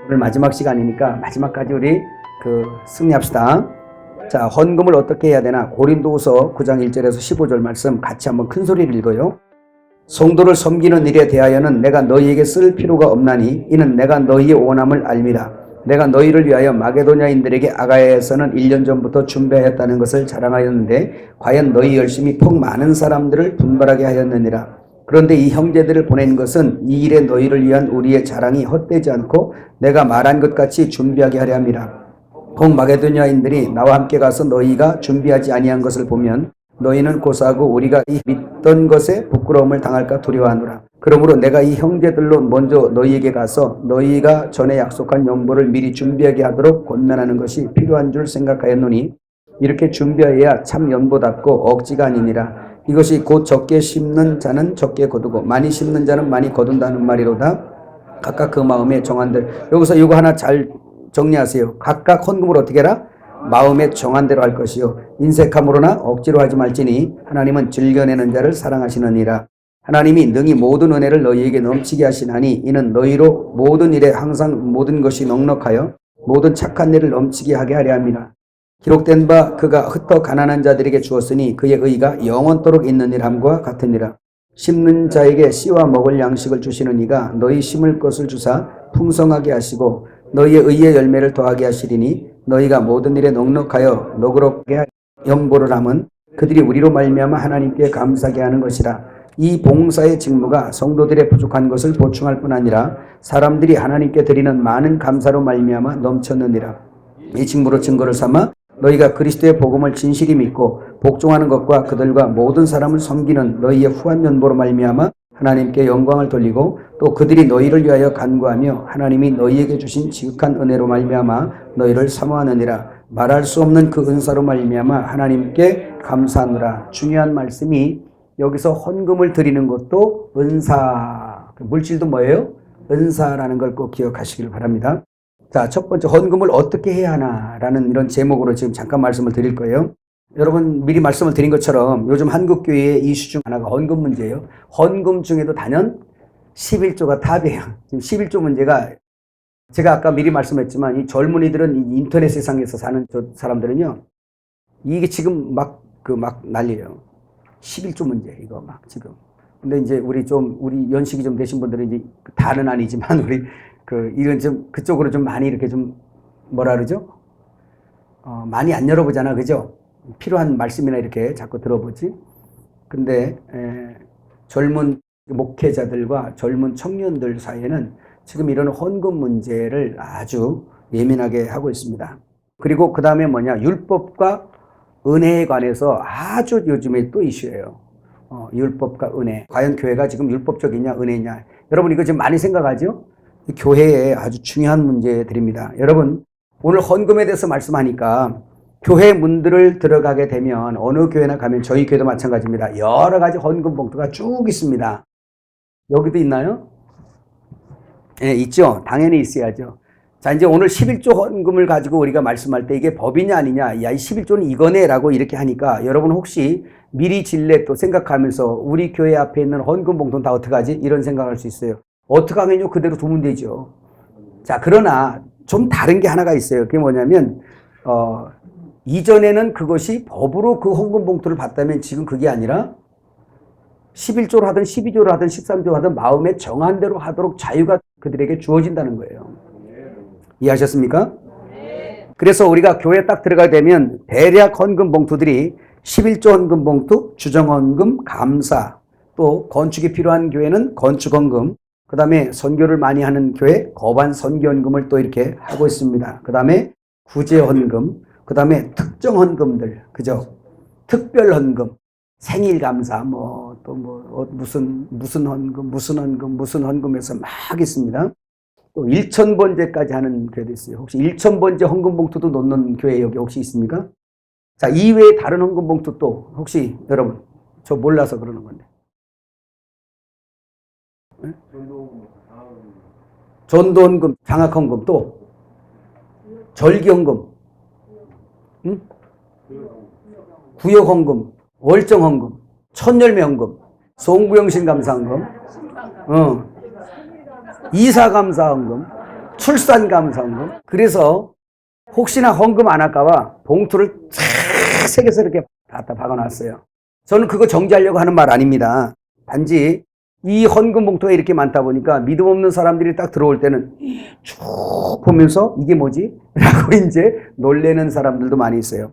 오늘 마지막 시간이니까 마지막까지 우리 승리합시다. 자, 헌금을 어떻게 해야 되나? 고린도후서 9장 1절에서 15절 말씀 같이 한번 큰 소리를 읽어요. 성도를 섬기는 일에 대하여는 내가 너희에게 쓸 필요가 없나니 이는 내가 너희의 원함을 알미라. 내가 너희를 위하여 마게도냐인들에게 아가야에서는 1년 전부터 준비하였다는 것을 자랑하였는데 과연 너희 열심히 폭 많은 사람들을 분발하게 하였느니라. 그런데 이 형제들을 보낸 것은 이 일에 너희를 위한 우리의 자랑이 헛되지 않고 내가 말한 것 같이 준비하게 하려 함이라. 곧 마게도냐인들이 나와 함께 가서 너희가 준비하지 아니한 것을 보면 너희는 고사하고 우리가 이 믿던 것에 부끄러움을 당할까 두려워하노라. 그러므로 내가 이 형제들로 먼저 너희에게 가서 너희가 전에 약속한 연보를 미리 준비하게 하도록 권면하는 것이 필요한 줄 생각하였노니 이렇게 준비하여야 참 연보답고 억지가 아니니라. 이것이 곧 적게 심는 자는 적게 거두고 많이 심는 자는 많이 거둔다는 말이로다. 각각 그 마음에 정한 대로. 여기서 이거 하나 잘 정리하세요. 각각 헌금을 어떻게 해라? 마음에 정한 대로 할 것이요 인색함으로나 억지로 하지 말지니 하나님은 즐겨내는 자를 사랑하시느니라. 하나님이 능히 모든 은혜를 너희에게 넘치게 하시나니 이는 너희로 모든 일에 항상 모든 것이 넉넉하여 모든 착한 일을 넘치게 하게 하려 함이라. 기록된 바 그가 흩어 가난한 자들에게 주었으니 그의 의가 영원토록 있는 일함과 같으니라. 심는 자에게 씨와 먹을 양식을 주시는 이가 너희 심을 것을 주사 풍성하게 하시고 너희의 의의 열매를 더하게 하시리니 너희가 모든 일에 넉넉하여 너그럽게 연보를 함은 그들이 우리로 말미암아 하나님께 감사하게 하는 것이라. 이 봉사의 직무가 성도들의 부족한 것을 보충할 뿐 아니라 사람들이 하나님께 드리는 많은 감사로 말미암아 넘쳤느니라. 이 직무로 증거를 삼아 너희가 그리스도의 복음을 진실히 믿고 복종하는 것과 그들과 모든 사람을 섬기는 너희의 후한 연보로 말미암아 하나님께 영광을 돌리고 또 그들이 너희를 위하여 간구하며 하나님이 너희에게 주신 지극한 은혜로 말미암아 너희를 사모하느니라. 말할 수 없는 그 은사로 말미암아 하나님께 감사하노라. 중요한 말씀이 여기서 헌금을 드리는 것도 은사, 물질도 뭐예요? 은사라는 걸 꼭 기억하시길 바랍니다. 자, 첫 번째 헌금을 어떻게 해야 하나라는 이런 제목으로 지금 잠깐 말씀을 드릴 거예요. 여러분 미리 말씀을 드린 것처럼 요즘 한국교회의 이슈 중 하나가 헌금 문제예요. 헌금 중에도 단연 11조가 탑이에요. 지금 11조 문제가 제가 아까 미리 말씀했지만 이 젊은이들은 이 인터넷 세상에서 사는 사람들은요. 이게 지금 막 난리예요. 11조 문제 이거 막 지금. 근데 이제 우리 연식이 좀 되신 분들은 이제 다는 아니지만 우리 이런 좀 그쪽으로 좀 많이 이렇게 좀 뭐라 그러죠? 많이 안 열어보잖아, 그죠? 필요한 말씀이나 이렇게 자꾸 들어보지. 근데 젊은 목회자들과 젊은 청년들 사이에는 지금 이런 헌금 문제를 아주 예민하게 하고 있습니다. 그리고 그 다음에 뭐냐? 율법과 은혜에 관해서 아주 요즘에 또 이슈예요. 율법과 은혜. 과연 교회가 지금 율법적이냐, 은혜냐. 여러분 이거 지금 많이 생각하죠? 교회에 아주 중요한 문제들입니다. 여러분 오늘 헌금에 대해서 말씀하니까 교회 문들을 들어가게 되면 어느 교회나 가면 저희 교회도 마찬가지입니다. 여러 가지 헌금 봉투가 쭉 있습니다. 여기도 있나요? 네, 있죠. 당연히 있어야죠. 자, 이제 오늘 11조 헌금을 가지고 우리가 말씀할 때 이게 법이냐 아니냐, 야, 이 11조는 이거네 라고 이렇게 하니까 여러분 혹시 미리 진례 또 생각하면서 우리 교회 앞에 있는 헌금 봉투는 다 어떡하지? 이런 생각할 수 있어요. 어떻게 하면요? 그대로 두면 되죠. 자, 그러나 좀 다른 게 하나가 있어요. 그게 뭐냐면, 이전에는 그것이 법으로 그 헌금 봉투를 받다면 지금 그게 아니라 11조로 하든 12조로 하든 13조로 하든 마음에 정한 대로 하도록 자유가 그들에게 주어진다는 거예요. 이해하셨습니까? 그래서 우리가 교회에 딱 들어가게 되면 대략 헌금 봉투들이 11조 헌금 봉투, 주정 헌금, 감사, 또 건축이 필요한 교회는 건축 헌금, 그 다음에 선교를 많이 하는 교회 거반 선교헌금을 또 이렇게 하고 있습니다. 그 다음에 구제헌금, 그 다음에 특정헌금들, 그죠? 특별헌금, 생일감사, 무슨 헌금에서 막 있습니다. 또 1,000번제까지 하는 교회도 있어요. 혹시 1,000번제 헌금 봉투도 놓는 교회 여기 혹시 있습니까? 자, 이외에 다른 헌금 봉투 또 혹시 여러분 저 몰라서 그러는 건데. 네? 전도헌금, 장학헌금, 또 절기헌금, 응? 구역헌금, 월정헌금, 천열매헌금, 송구영신감사헌금, 이사감사헌금, 출산감사헌금. 그래서 혹시나 헌금 안 할까봐 봉투를 쫙 새겨서 이렇게 갖다 박아놨어요. 저는 그거 정지하려고 하는 말 아닙니다. 단지 이 헌금 봉투가 이렇게 많다 보니까 믿음 없는 사람들이 딱 들어올 때는 쭉 보면서 이게 뭐지? 라고 이제 놀래는 사람들도 많이 있어요.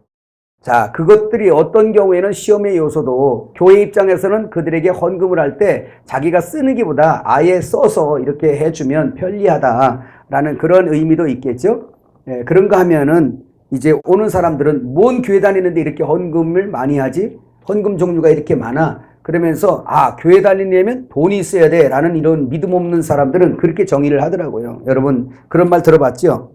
자, 그것들이 어떤 경우에는 시험의 요소도 교회 입장에서는 그들에게 헌금을 할 때 자기가 쓰는 게보다 아예 써서 이렇게 해주면 편리하다라는 그런 의미도 있겠죠. 예, 그런가 하면은 이제 오는 사람들은 뭔 교회 다니는데 이렇게 헌금을 많이 하지? 헌금 종류가 이렇게 많아. 그러면서 교회 다니려면 돈이 있어야 돼 라는 이런 믿음 없는 사람들은 그렇게 정의를 하더라고요. 여러분 그런 말 들어봤죠?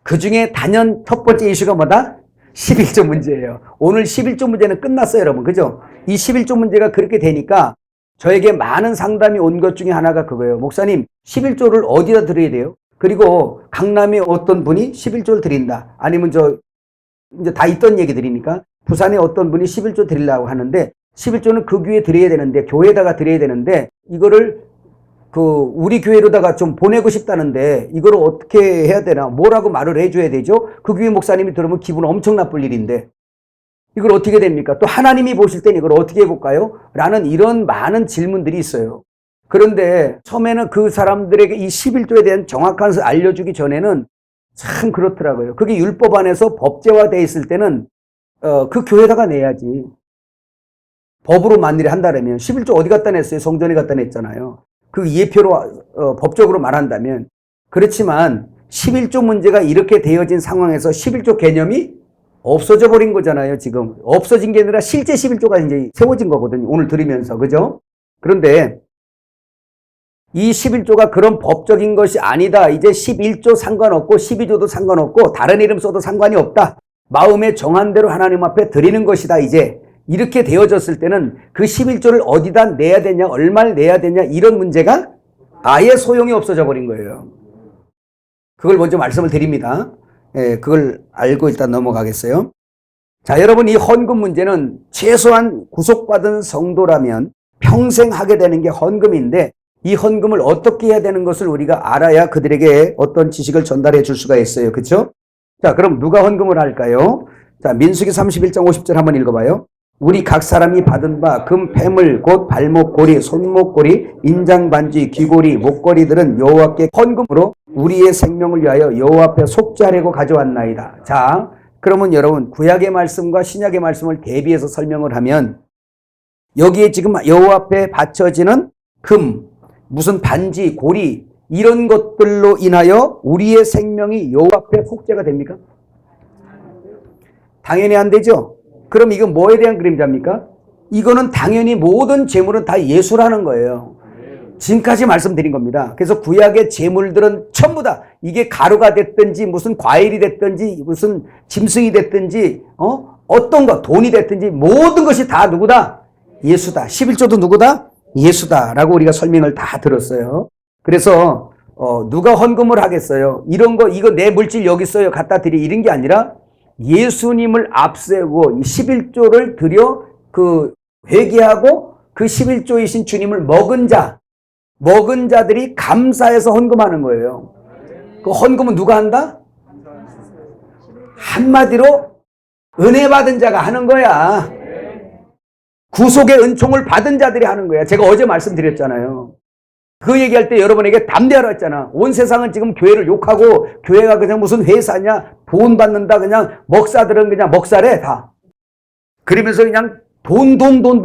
그 중에 단연 첫 번째 이슈가 뭐다? 11조 문제예요. 오늘 11조 문제는 끝났어요, 여러분. 그죠? 이 11조 문제가 그렇게 되니까 저에게 많은 상담이 온 것 중에 하나가 그거예요. 목사님, 11조를 어디다 드려야 돼요? 그리고 강남에 어떤 분이 11조를 드린다. 아니면 이제 다 있던 얘기들이니까 부산에 어떤 분이 11조 드리려고 하는데 11조는 그 교회에 드려야 되는데, 교회에다가 드려야 되는데, 이거를 우리 교회로다가 좀 보내고 싶다는데 이걸 어떻게 해야 되나? 뭐라고 말을 해줘야 되죠? 그 교회 목사님이 들으면 기분 엄청 나쁠 일인데 이걸 어떻게 됩니까? 또 하나님이 보실 땐 이걸 어떻게 해볼까요? 라는 이런 많은 질문들이 있어요. 그런데 처음에는 그 사람들에게 이 11조에 대한 정확한 것을 알려주기 전에는 참 그렇더라고요. 그게 율법 안에서 법제화되어 있을 때는 그 교회에다가 내야지. 법으로 만일에 한다면 11조 어디 갖다 냈어요? 성전에 갖다 냈잖아요. 그 예표로 법적으로 말한다면. 그렇지만 11조 문제가 이렇게 되어진 상황에서 11조 개념이 없어져 버린 거잖아요. 지금 없어진 게 아니라 실제 11조가 이제 세워진 거거든요. 오늘 들으면서. 그죠? 그런데 이 11조가 그런 법적인 것이 아니다. 이제 11조 상관없고 12조도 상관없고 다른 이름 써도 상관이 없다. 마음에 정한 대로 하나님 앞에 드리는 것이다. 이제 이렇게 되어졌을 때는 그 11조를 어디다 내야 되냐, 얼마를 내야 되냐 이런 문제가 아예 소용이 없어져 버린 거예요. 그걸 먼저 말씀을 드립니다. 예, 그걸 알고 일단 넘어가겠어요. 자, 여러분 이 헌금 문제는 최소한 구속받은 성도라면 평생 하게 되는 게 헌금인데 이 헌금을 어떻게 해야 되는 것을 우리가 알아야 그들에게 어떤 지식을 전달해 줄 수가 있어요. 그렇죠? 자, 그럼 누가 헌금을 할까요? 자, 민수기 31장 50절 한번 읽어봐요. 우리 각 사람이 받은 바 금 패물 곧 발목고리, 손목고리, 인장반지, 귀고리, 목걸이들은 여호와께 헌금으로 우리의 생명을 위하여 여호와 앞에 속죄하려고 가져왔나이다. 자, 그러면 여러분 구약의 말씀과 신약의 말씀을 대비해서 설명을 하면 여기에 지금 여호와 앞에 바쳐지는 금, 무슨 반지, 고리 이런 것들로 인하여 우리의 생명이 여호와 앞에 속죄가 됩니까? 당연히 안 되죠. 그럼 이건 뭐에 대한 그림자입니까? 이거는 당연히 모든 재물은 다 예수라는 거예요. 지금까지 말씀드린 겁니다. 그래서 구약의 재물들은 전부 다 이게 가루가 됐든지 무슨 과일이 됐든지 무슨 짐승이 됐든지 어떤 것 돈이 됐든지 모든 것이 다 누구다? 예수다. 11조도 누구다? 예수다라고 우리가 설명을 다 들었어요. 그래서 누가 헌금을 하겠어요? 이런 거 이거 내 물질 여기 있어요. 갖다 드리 이런 게 아니라 예수님을 앞세우고 11조를 드려 회개하고 그 11조이신 주님을 먹은 자들이 감사해서 헌금하는 거예요. 그 헌금은 누가 한다? 한마디로 은혜 받은 자가 하는 거야. 구속의 은총을 받은 자들이 하는 거야. 제가 어제 말씀드렸잖아요. 그 얘기할 때 여러분에게 담대하라 했잖아. 온 세상은 지금 교회를 욕하고 교회가 그냥 무슨 회사냐, 돈 받는다, 그냥 먹사들은 그냥 먹사래 다. 그러면서 그냥 돈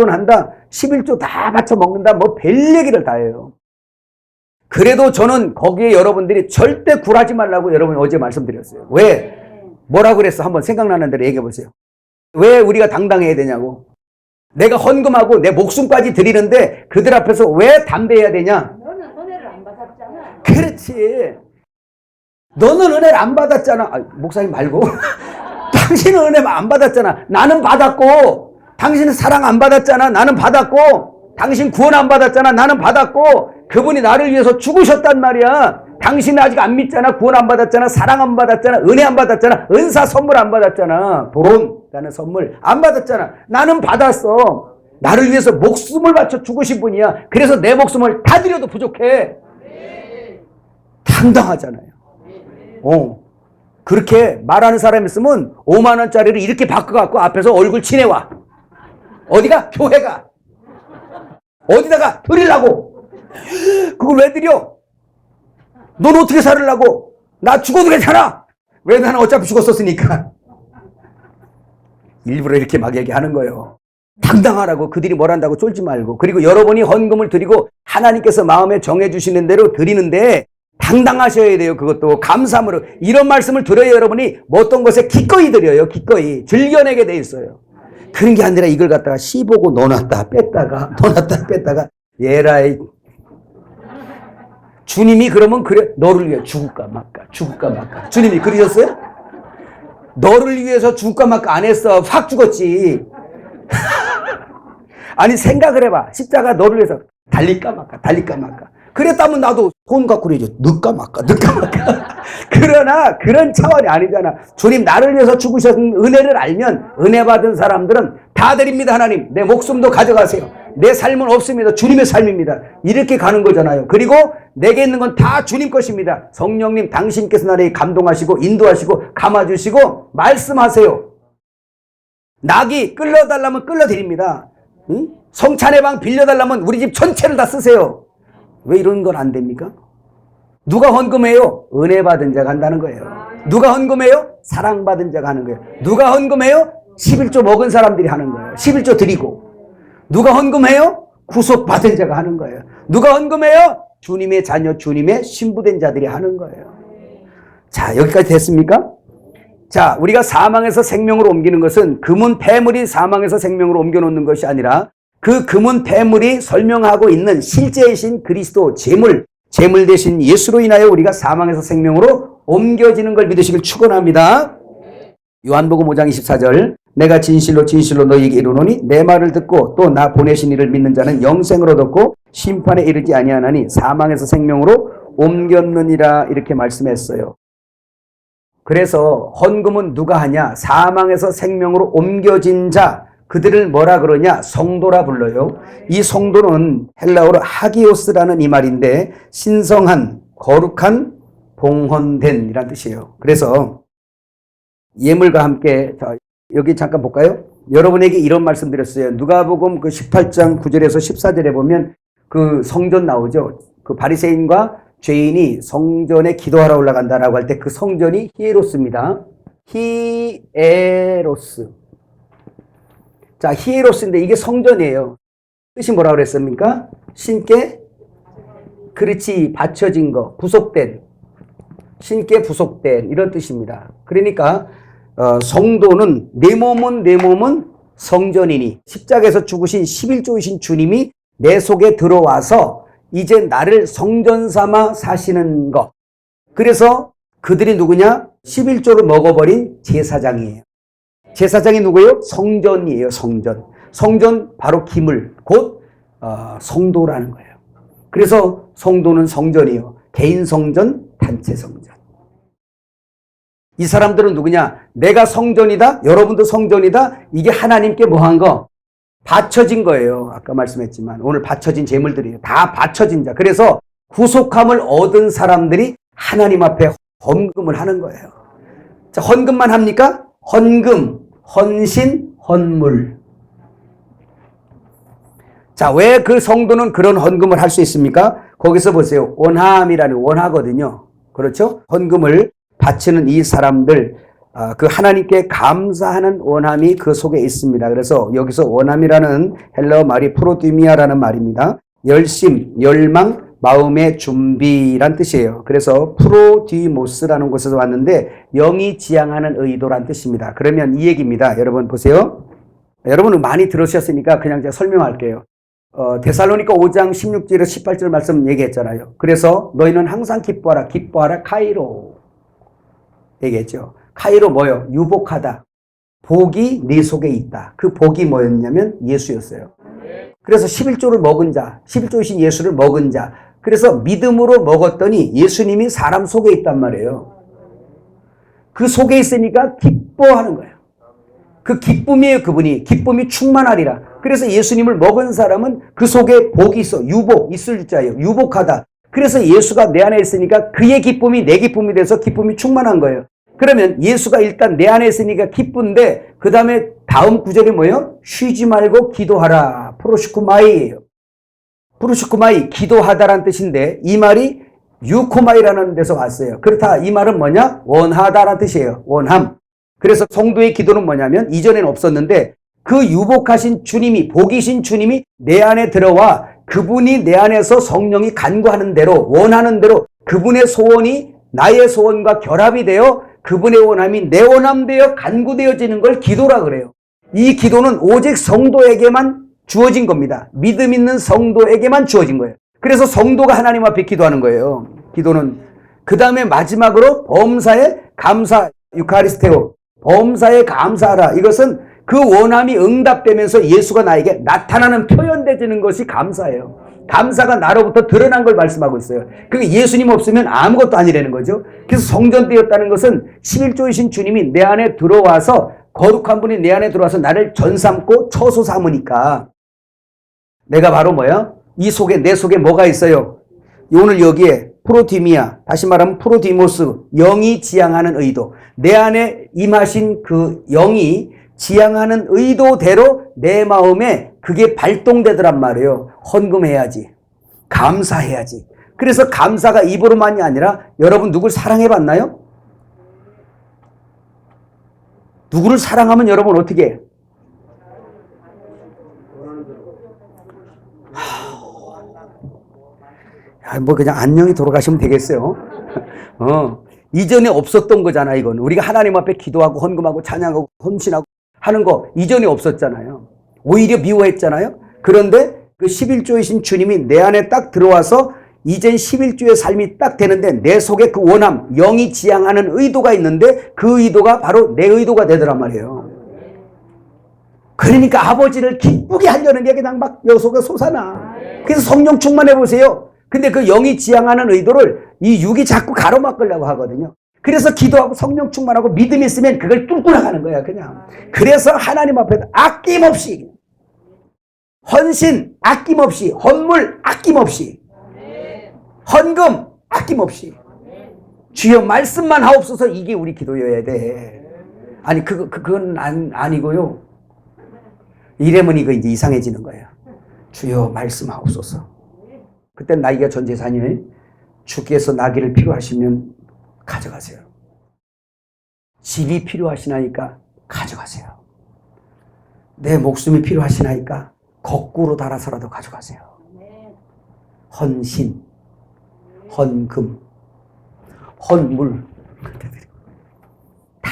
한다. 11조 다 바쳐 먹는다. 뭐 별 얘기를 다 해요. 그래도 저는 거기에 여러분들이 절대 굴하지 말라고 여러분 어제 말씀드렸어요. 왜? 뭐라고 그랬어? 한번 생각나는 대로 얘기해 보세요. 왜 우리가 당당해야 되냐고. 내가 헌금하고 내 목숨까지 드리는데 그들 앞에서 왜 담대해야 되냐? 너는 은혜를 안 받았잖아. 그렇지. 너는 은혜를 안 받았잖아. 목사님 말고. 당신은 은혜 안 받았잖아. 나는 받았고. 당신은 사랑 안 받았잖아. 나는 받았고. 당신 구원 안 받았잖아. 나는 받았고. 그분이 나를 위해서 죽으셨단 말이야. 당신은 아직 안 믿잖아. 구원 안 받았잖아. 사랑 안 받았잖아. 은혜 안 받았잖아. 은사 선물 안 받았잖아. 도론라는 선물 안 받았잖아. 나는 받았어. 나를 위해서 목숨을 바쳐 죽으신 분이야. 그래서 내 목숨을 다 드려도 부족해. 당당하잖아요. 그렇게 말하는 사람이 있으면 5만 원짜리를 이렇게 바꿔갖고 앞에서 얼굴 치내와. 어디가? 교회가. 어디다가 드리려고. 그걸 왜 드려? 넌 어떻게 살으려고? 나 죽어도 괜찮아. 왜? 나는 어차피 죽었었으니까. 일부러 이렇게 막 얘기하는 거예요. 당당하라고. 그들이 뭘 한다고 쫄지 말고. 그리고 여러분이 헌금을 드리고 하나님께서 마음에 정해주시는 대로 드리는데 당당하셔야 돼요. 그것도 감사함으로. 이런 말씀을 들어야 여러분이 뭐 어떤 것에 기꺼이 드려요. 기꺼이. 즐겨내게 돼 있어요. 그런 게 아니라 이걸 갖다가 씹보고 넣어놨다 뺐다가 얘라이. 주님이 그러면 그래 너를 위해 죽을까 말까 주님이 그러셨어요? 너를 위해서 죽을까 말까 안 했어. 확 죽었지. 아니 생각을 해봐. 십자가 너를 위해서 달릴까 말까 그랬다면 나도 돈 갖고 그러죠. 넣을까 말까 그러나 그런 차원이 아니잖아. 주님 나를 위해서 죽으신 은혜를 알면 은혜 받은 사람들은 다 드립니다. 하나님 내 목숨도 가져가세요. 내 삶은 없습니다. 주님의 삶입니다. 이렇게 가는 거잖아요. 그리고 내게 있는 건 다 주님 것입니다. 성령님 당신께서 나를 감동하시고 인도하시고 감아주시고 말씀하세요. 낙이 끌려달라면 끌려드립니다. 응? 성찬의 방 빌려달라면 우리 집 전체를 다 쓰세요. 왜 이런 건 안 됩니까? 누가 헌금해요? 은혜 받은 자가 한다는 거예요. 누가 헌금해요? 사랑받은 자가 하는 거예요. 누가 헌금해요? 11조 먹은 사람들이 하는 거예요. 11조 드리고. 누가 헌금해요? 구속받은 자가 하는 거예요. 누가 헌금해요? 주님의 자녀, 주님의 신부된 자들이 하는 거예요. 자, 여기까지 됐습니까? 자, 우리가 사망에서 생명으로 옮기는 것은 금은 폐물이 사망에서 생명으로 옮겨놓는 것이 아니라 그 금은 폐물이 설명하고 있는 실제이신 그리스도 제물 대신 예수로 인하여 우리가 사망에서 생명으로 옮겨지는 걸 믿으시길 축원합니다. 요한복음 5장 24절 내가 진실로 너희에게 이르노니 내 말을 듣고 또 나 보내신 이를 믿는 자는 영생을 얻었고 심판에 이르지 아니하나니 사망에서 생명으로 옮겼느니라 이렇게 말씀했어요. 그래서 헌금은 누가 하냐? 사망에서 생명으로 옮겨진 자 그들을 뭐라 그러냐? 성도라 불러요. 이 성도는 헬라어로 하기오스라는 이 말인데 신성한, 거룩한, 봉헌된 이란 뜻이에요. 그래서 예물과 함께 자, 여기 잠깐 볼까요? 여러분에게 이런 말씀 드렸어요. 누가복음 그 18장 9절에서 14절에 보면 그 성전 나오죠. 그 바리새인과 죄인이 성전에 기도하러 올라간다라고 할 때 그 성전이 히에로스입니다. 히에로스. 자, 히에로스인데 이게 성전이에요. 뜻이 뭐라고 그랬습니까? 신께 그렇지 받쳐진 거, 부속된. 신께 부속된 이런 뜻입니다. 그러니까 성도는 내 몸은 성전이니 십자가에서 죽으신 11조이신 주님이 내 속에 들어와서 이제 나를 성전 삼아 사시는 것. 그래서 그들이 누구냐? 11조를 먹어버린 제사장이에요. 제사장이 누구예요? 성전이에요. 성전 바로 기물 곧 성도라는 거예요. 그래서 성도는 성전이에요. 개인 성전, 단체 성전. 이 사람들은 누구냐? 내가 성전이다. 여러분도 성전이다. 이게 하나님께 뭐한 거? 바쳐진 거예요. 아까 말씀했지만 오늘 바쳐진 재물들이에요. 다 바쳐진 자. 그래서 구속함을 얻은 사람들이 하나님 앞에 헌금을 하는 거예요. 자, 헌금만 합니까? 헌금, 헌신, 헌물. 자, 왜 그 성도는 그런 헌금을 할 수 있습니까? 거기서 보세요. 원함이라는 원하거든요. 그렇죠? 헌금을 바치는 이 사람들, 그 하나님께 감사하는 원함이 그 속에 있습니다. 그래서 여기서 원함이라는 헬라어 말이 프로디미아라는 말입니다. 열심, 열망, 마음의 준비란 뜻이에요. 그래서 프로디모스라는 곳에서 왔는데 영이 지향하는 의도란 뜻입니다. 그러면 이 얘기입니다. 여러분 보세요. 여러분은 많이 들으셨으니까 그냥 제가 설명할게요. 데살로니가 5장 16절에서 18절 말씀 얘기했잖아요. 그래서 너희는 항상 기뻐하라 카이로 얘기했죠. 카이로 뭐요? 유복하다. 복이 네 속에 있다. 그 복이 뭐였냐면 예수였어요. 그래서 11조를 먹은 자, 11조이신 예수를 먹은 자. 그래서 믿음으로 먹었더니 예수님이 사람 속에 있단 말이에요. 그 속에 있으니까 기뻐하는 거예요. 그 기쁨이에요, 그분이. 기쁨이 충만하리라. 그래서 예수님을 먹은 사람은 그 속에 복이 있어. 유복, 있을 자예요. 유복하다. 그래서 예수가 내 안에 있으니까 그의 기쁨이 내 기쁨이 돼서 기쁨이 충만한 거예요. 그러면 예수가 일단 내 안에 있으니까 기쁜데 그 다음에 다음 구절이 뭐예요? 쉬지 말고 기도하라. 프로시코마이예요. 프로시코마이, 기도하다라는 뜻인데 이 말이 유코마이라는 데서 왔어요. 그렇다 이 말은 뭐냐? 원하다라는 뜻이에요. 원함. 그래서 성도의 기도는 뭐냐면 이전에는 없었는데 그 유복하신 주님이, 복이신 주님이 내 안에 들어와 그분이 내 안에서 성령이 간구하는 대로, 원하는 대로 그분의 소원이 나의 소원과 결합이 되어 그분의 원함이 내 원함 되어 간구되어지는 걸 기도라 그래요. 이 기도는 오직 성도에게만 주어진 겁니다. 믿음 있는 성도에게만 주어진 거예요. 그래서 성도가 하나님 앞에 기도하는 거예요. 기도는. 그 다음에 마지막으로 범사에 감사, 유카리스테오. 범사에 감사하라. 이것은 그 원함이 응답되면서 예수가 나에게 나타나는 표현되지는 것이 감사예요. 감사가 나로부터 드러난 걸 말씀하고 있어요. 그게 예수님 없으면 아무것도 아니라는 거죠. 그래서 성전되었다는 것은 11조이신 주님이 내 안에 들어와서 거룩한 분이 내 안에 들어와서 나를 전삼고 처소 삼으니까 내가 바로 뭐야? 이 속에 내 속에 뭐가 있어요? 오늘 여기에 프로티미아, 다시 말하면 프로디모스, 영이 지향하는 의도. 내 안에 임하신 그 영이 지향하는 의도대로 내 마음에 그게 발동되더란 말이에요. 헌금해야지. 감사해야지. 그래서 감사가 입으로만이 아니라 여러분 누굴 사랑해봤나요? 누구를 사랑하면 여러분 어떻게 해? 뭐 그냥 안녕히 돌아가시면 되겠어요. 이전에 없었던 거잖아. 이건 우리가 하나님 앞에 기도하고 헌금하고 찬양하고 헌신하고 하는 거 이전에 없었잖아요. 오히려 미워했잖아요. 그런데 그 11조이신 주님이 내 안에 딱 들어와서 이젠 11조의 삶이 딱 되는데 내 속에 그 원함, 영이 지향하는 의도가 있는데 그 의도가 바로 내 의도가 되더란 말이에요. 그러니까 아버지를 기쁘게 하려는 게 그냥 막 여속에 솟아나. 그래서 성령 충만해 보세요. 근데 그 영이 지향하는 의도를 이 육이 자꾸 가로막으려고 하거든요. 그래서 기도하고 성령 충만하고 믿음이 있으면 그걸 뚫고 나가는 거야, 그냥. 그래서 하나님 앞에 아낌없이, 헌신 아낌없이, 헌물 아낌없이, 헌금 아낌없이. 주여 말씀만 하옵소서. 이게 우리 기도여야 돼. 아니, 그건 아니고요. 이러면 이거 이제 이상해지는 거예요. 주여 말씀하옵소서. 그때 나이가 전 재산이에요. 주께서 나귀를 필요하시면 가져가세요. 집이 필요하시나이까 가져가세요. 내 목숨이 필요하시나이까 거꾸로 달아서라도 가져가세요. 헌신, 헌금, 헌물 다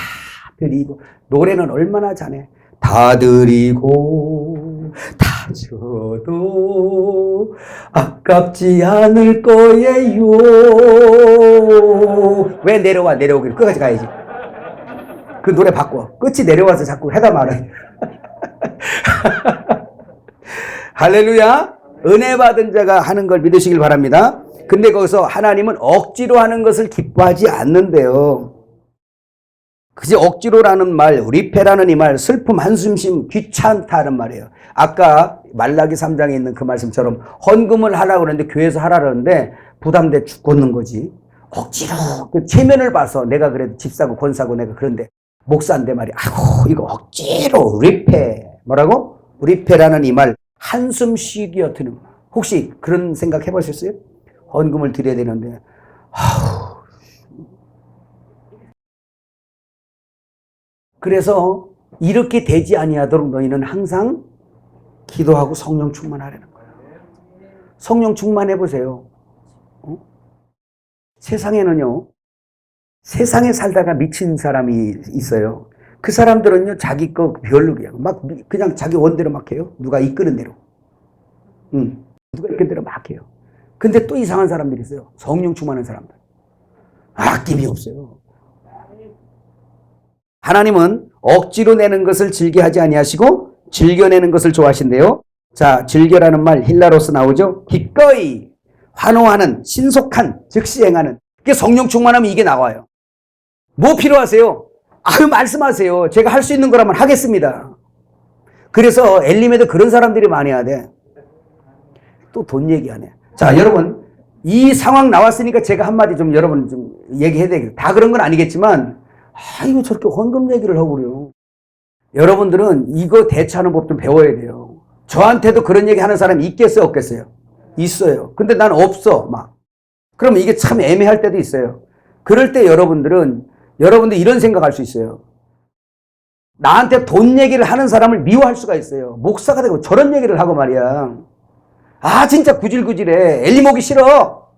드리고. 노래는 얼마나 잘해. 다 드리고 다 줘도 아깝지 않을 거예요. 왜 내려오길 끝까지 가야지. 그 노래 바꿔. 끝이 내려와서 자꾸 해다 말아요. 할렐루야. 은혜 받은 자가 하는 걸 믿으시길 바랍니다. 근데 거기서 하나님은 억지로 하는 것을 기뻐하지 않는데요. 그지? 억지로라는 말, 리페라는 이 말, 슬픔, 한숨, 귀찮다는 말이에요. 아까 말라기 3장에 있는 그 말씀처럼 헌금을 하라고 그러는데 교회에서 하라 그러는데 부담돼 죽겠는 거지. 억지로 그 체면을 봐서 내가 그래도 집 사고 권 사고 내가 그런데 목사인데 말이야. 아이고 이거 억지로 리페. 뭐라고? 리페라는 이 말, 한숨 쉬기 같은. 혹시 그런 생각 해보셨어요? 헌금을 드려야 되는데 그래서 이렇게 되지 아니하도록 너희는 항상 기도하고 성령 충만하라는 거예요. 성령 충만해 보세요. 세상에는요, 세상에 살다가 미친 사람이 있어요. 그 사람들은요, 자기 거 별로 그냥 자기 원대로 막 해요. 누가 이끄는 대로. 누가 이끄는 대로 막 해요. 근데 또 이상한 사람들이 있어요. 성령 충만한 사람들. 아낌이 없어요. 하나님은 억지로 내는 것을 즐겨하지 아니하시고 즐겨내는 것을 좋아하신대요. 자, 즐겨라는 말 힐라로서 나오죠. 기꺼이 환호하는, 신속한, 즉시 행하는. 그게 성령 충만하면 이게 나와요. 뭐 필요하세요? 아유, 말씀하세요. 제가 할 수 있는 거라면 하겠습니다. 그래서 엘림에도 그런 사람들이 많이 해야 돼. 또 돈 얘기하네. 자, 여러분, 이 상황 나왔으니까 제가 한마디 좀 여러분 좀 얘기해야 되겠다. 다 그런 건 아니겠지만, 이거 저렇게 헌금 얘기를 하고 그래요. 여러분들은 이거 대처하는 법 좀 배워야 돼요. 저한테도 그런 얘기 하는 사람이 있겠어요, 없겠어요? 있어요. 근데 난 없어, 막. 그러면 이게 참 애매할 때도 있어요. 그럴 때 여러분들 이런 생각할 수 있어요. 나한테 돈 얘기를 하는 사람을 미워할 수가 있어요. 목사가 되고 저런 얘기를 하고 말이야. 진짜 구질구질해. 엘리목이 싫어.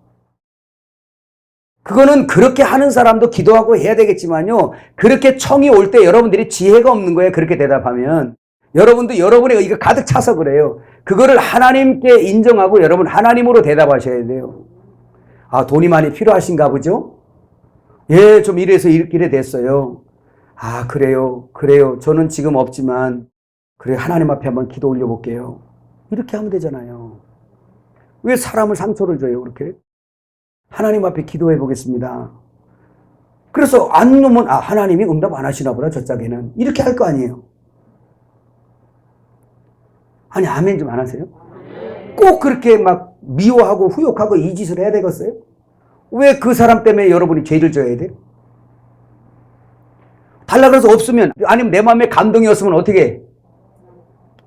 그거는 그렇게 하는 사람도 기도하고 해야 되겠지만요. 그렇게 청이 올 때 여러분들이 지혜가 없는 거예요. 그렇게 대답하면. 여러분도 여러분의 의가 가득 차서 그래요. 그거를 하나님께 인정하고 여러분 하나님으로 대답하셔야 돼요. 돈이 많이 필요하신가 보죠? 예, 좀 이래서 이래 됐어요. 그래요. 저는 지금 없지만, 그래, 하나님 앞에 한번 기도 올려볼게요. 이렇게 하면 되잖아요. 왜 사람을 상처를 줘요, 그렇게? 하나님 앞에 기도해 보겠습니다. 그래서 안 놓으면, 하나님이 응답 안 하시나 보다, 저 짝에는. 이렇게 할 거 아니에요. 아멘 좀 안 하세요? 꼭 그렇게 막 미워하고 후욕하고 이 짓을 해야 되겠어요? 왜 그 사람 때문에 여러분이 죄를 져야 돼? 달라 그래서 없으면, 아니면 내 마음에 감동이었으면 어떻게 해?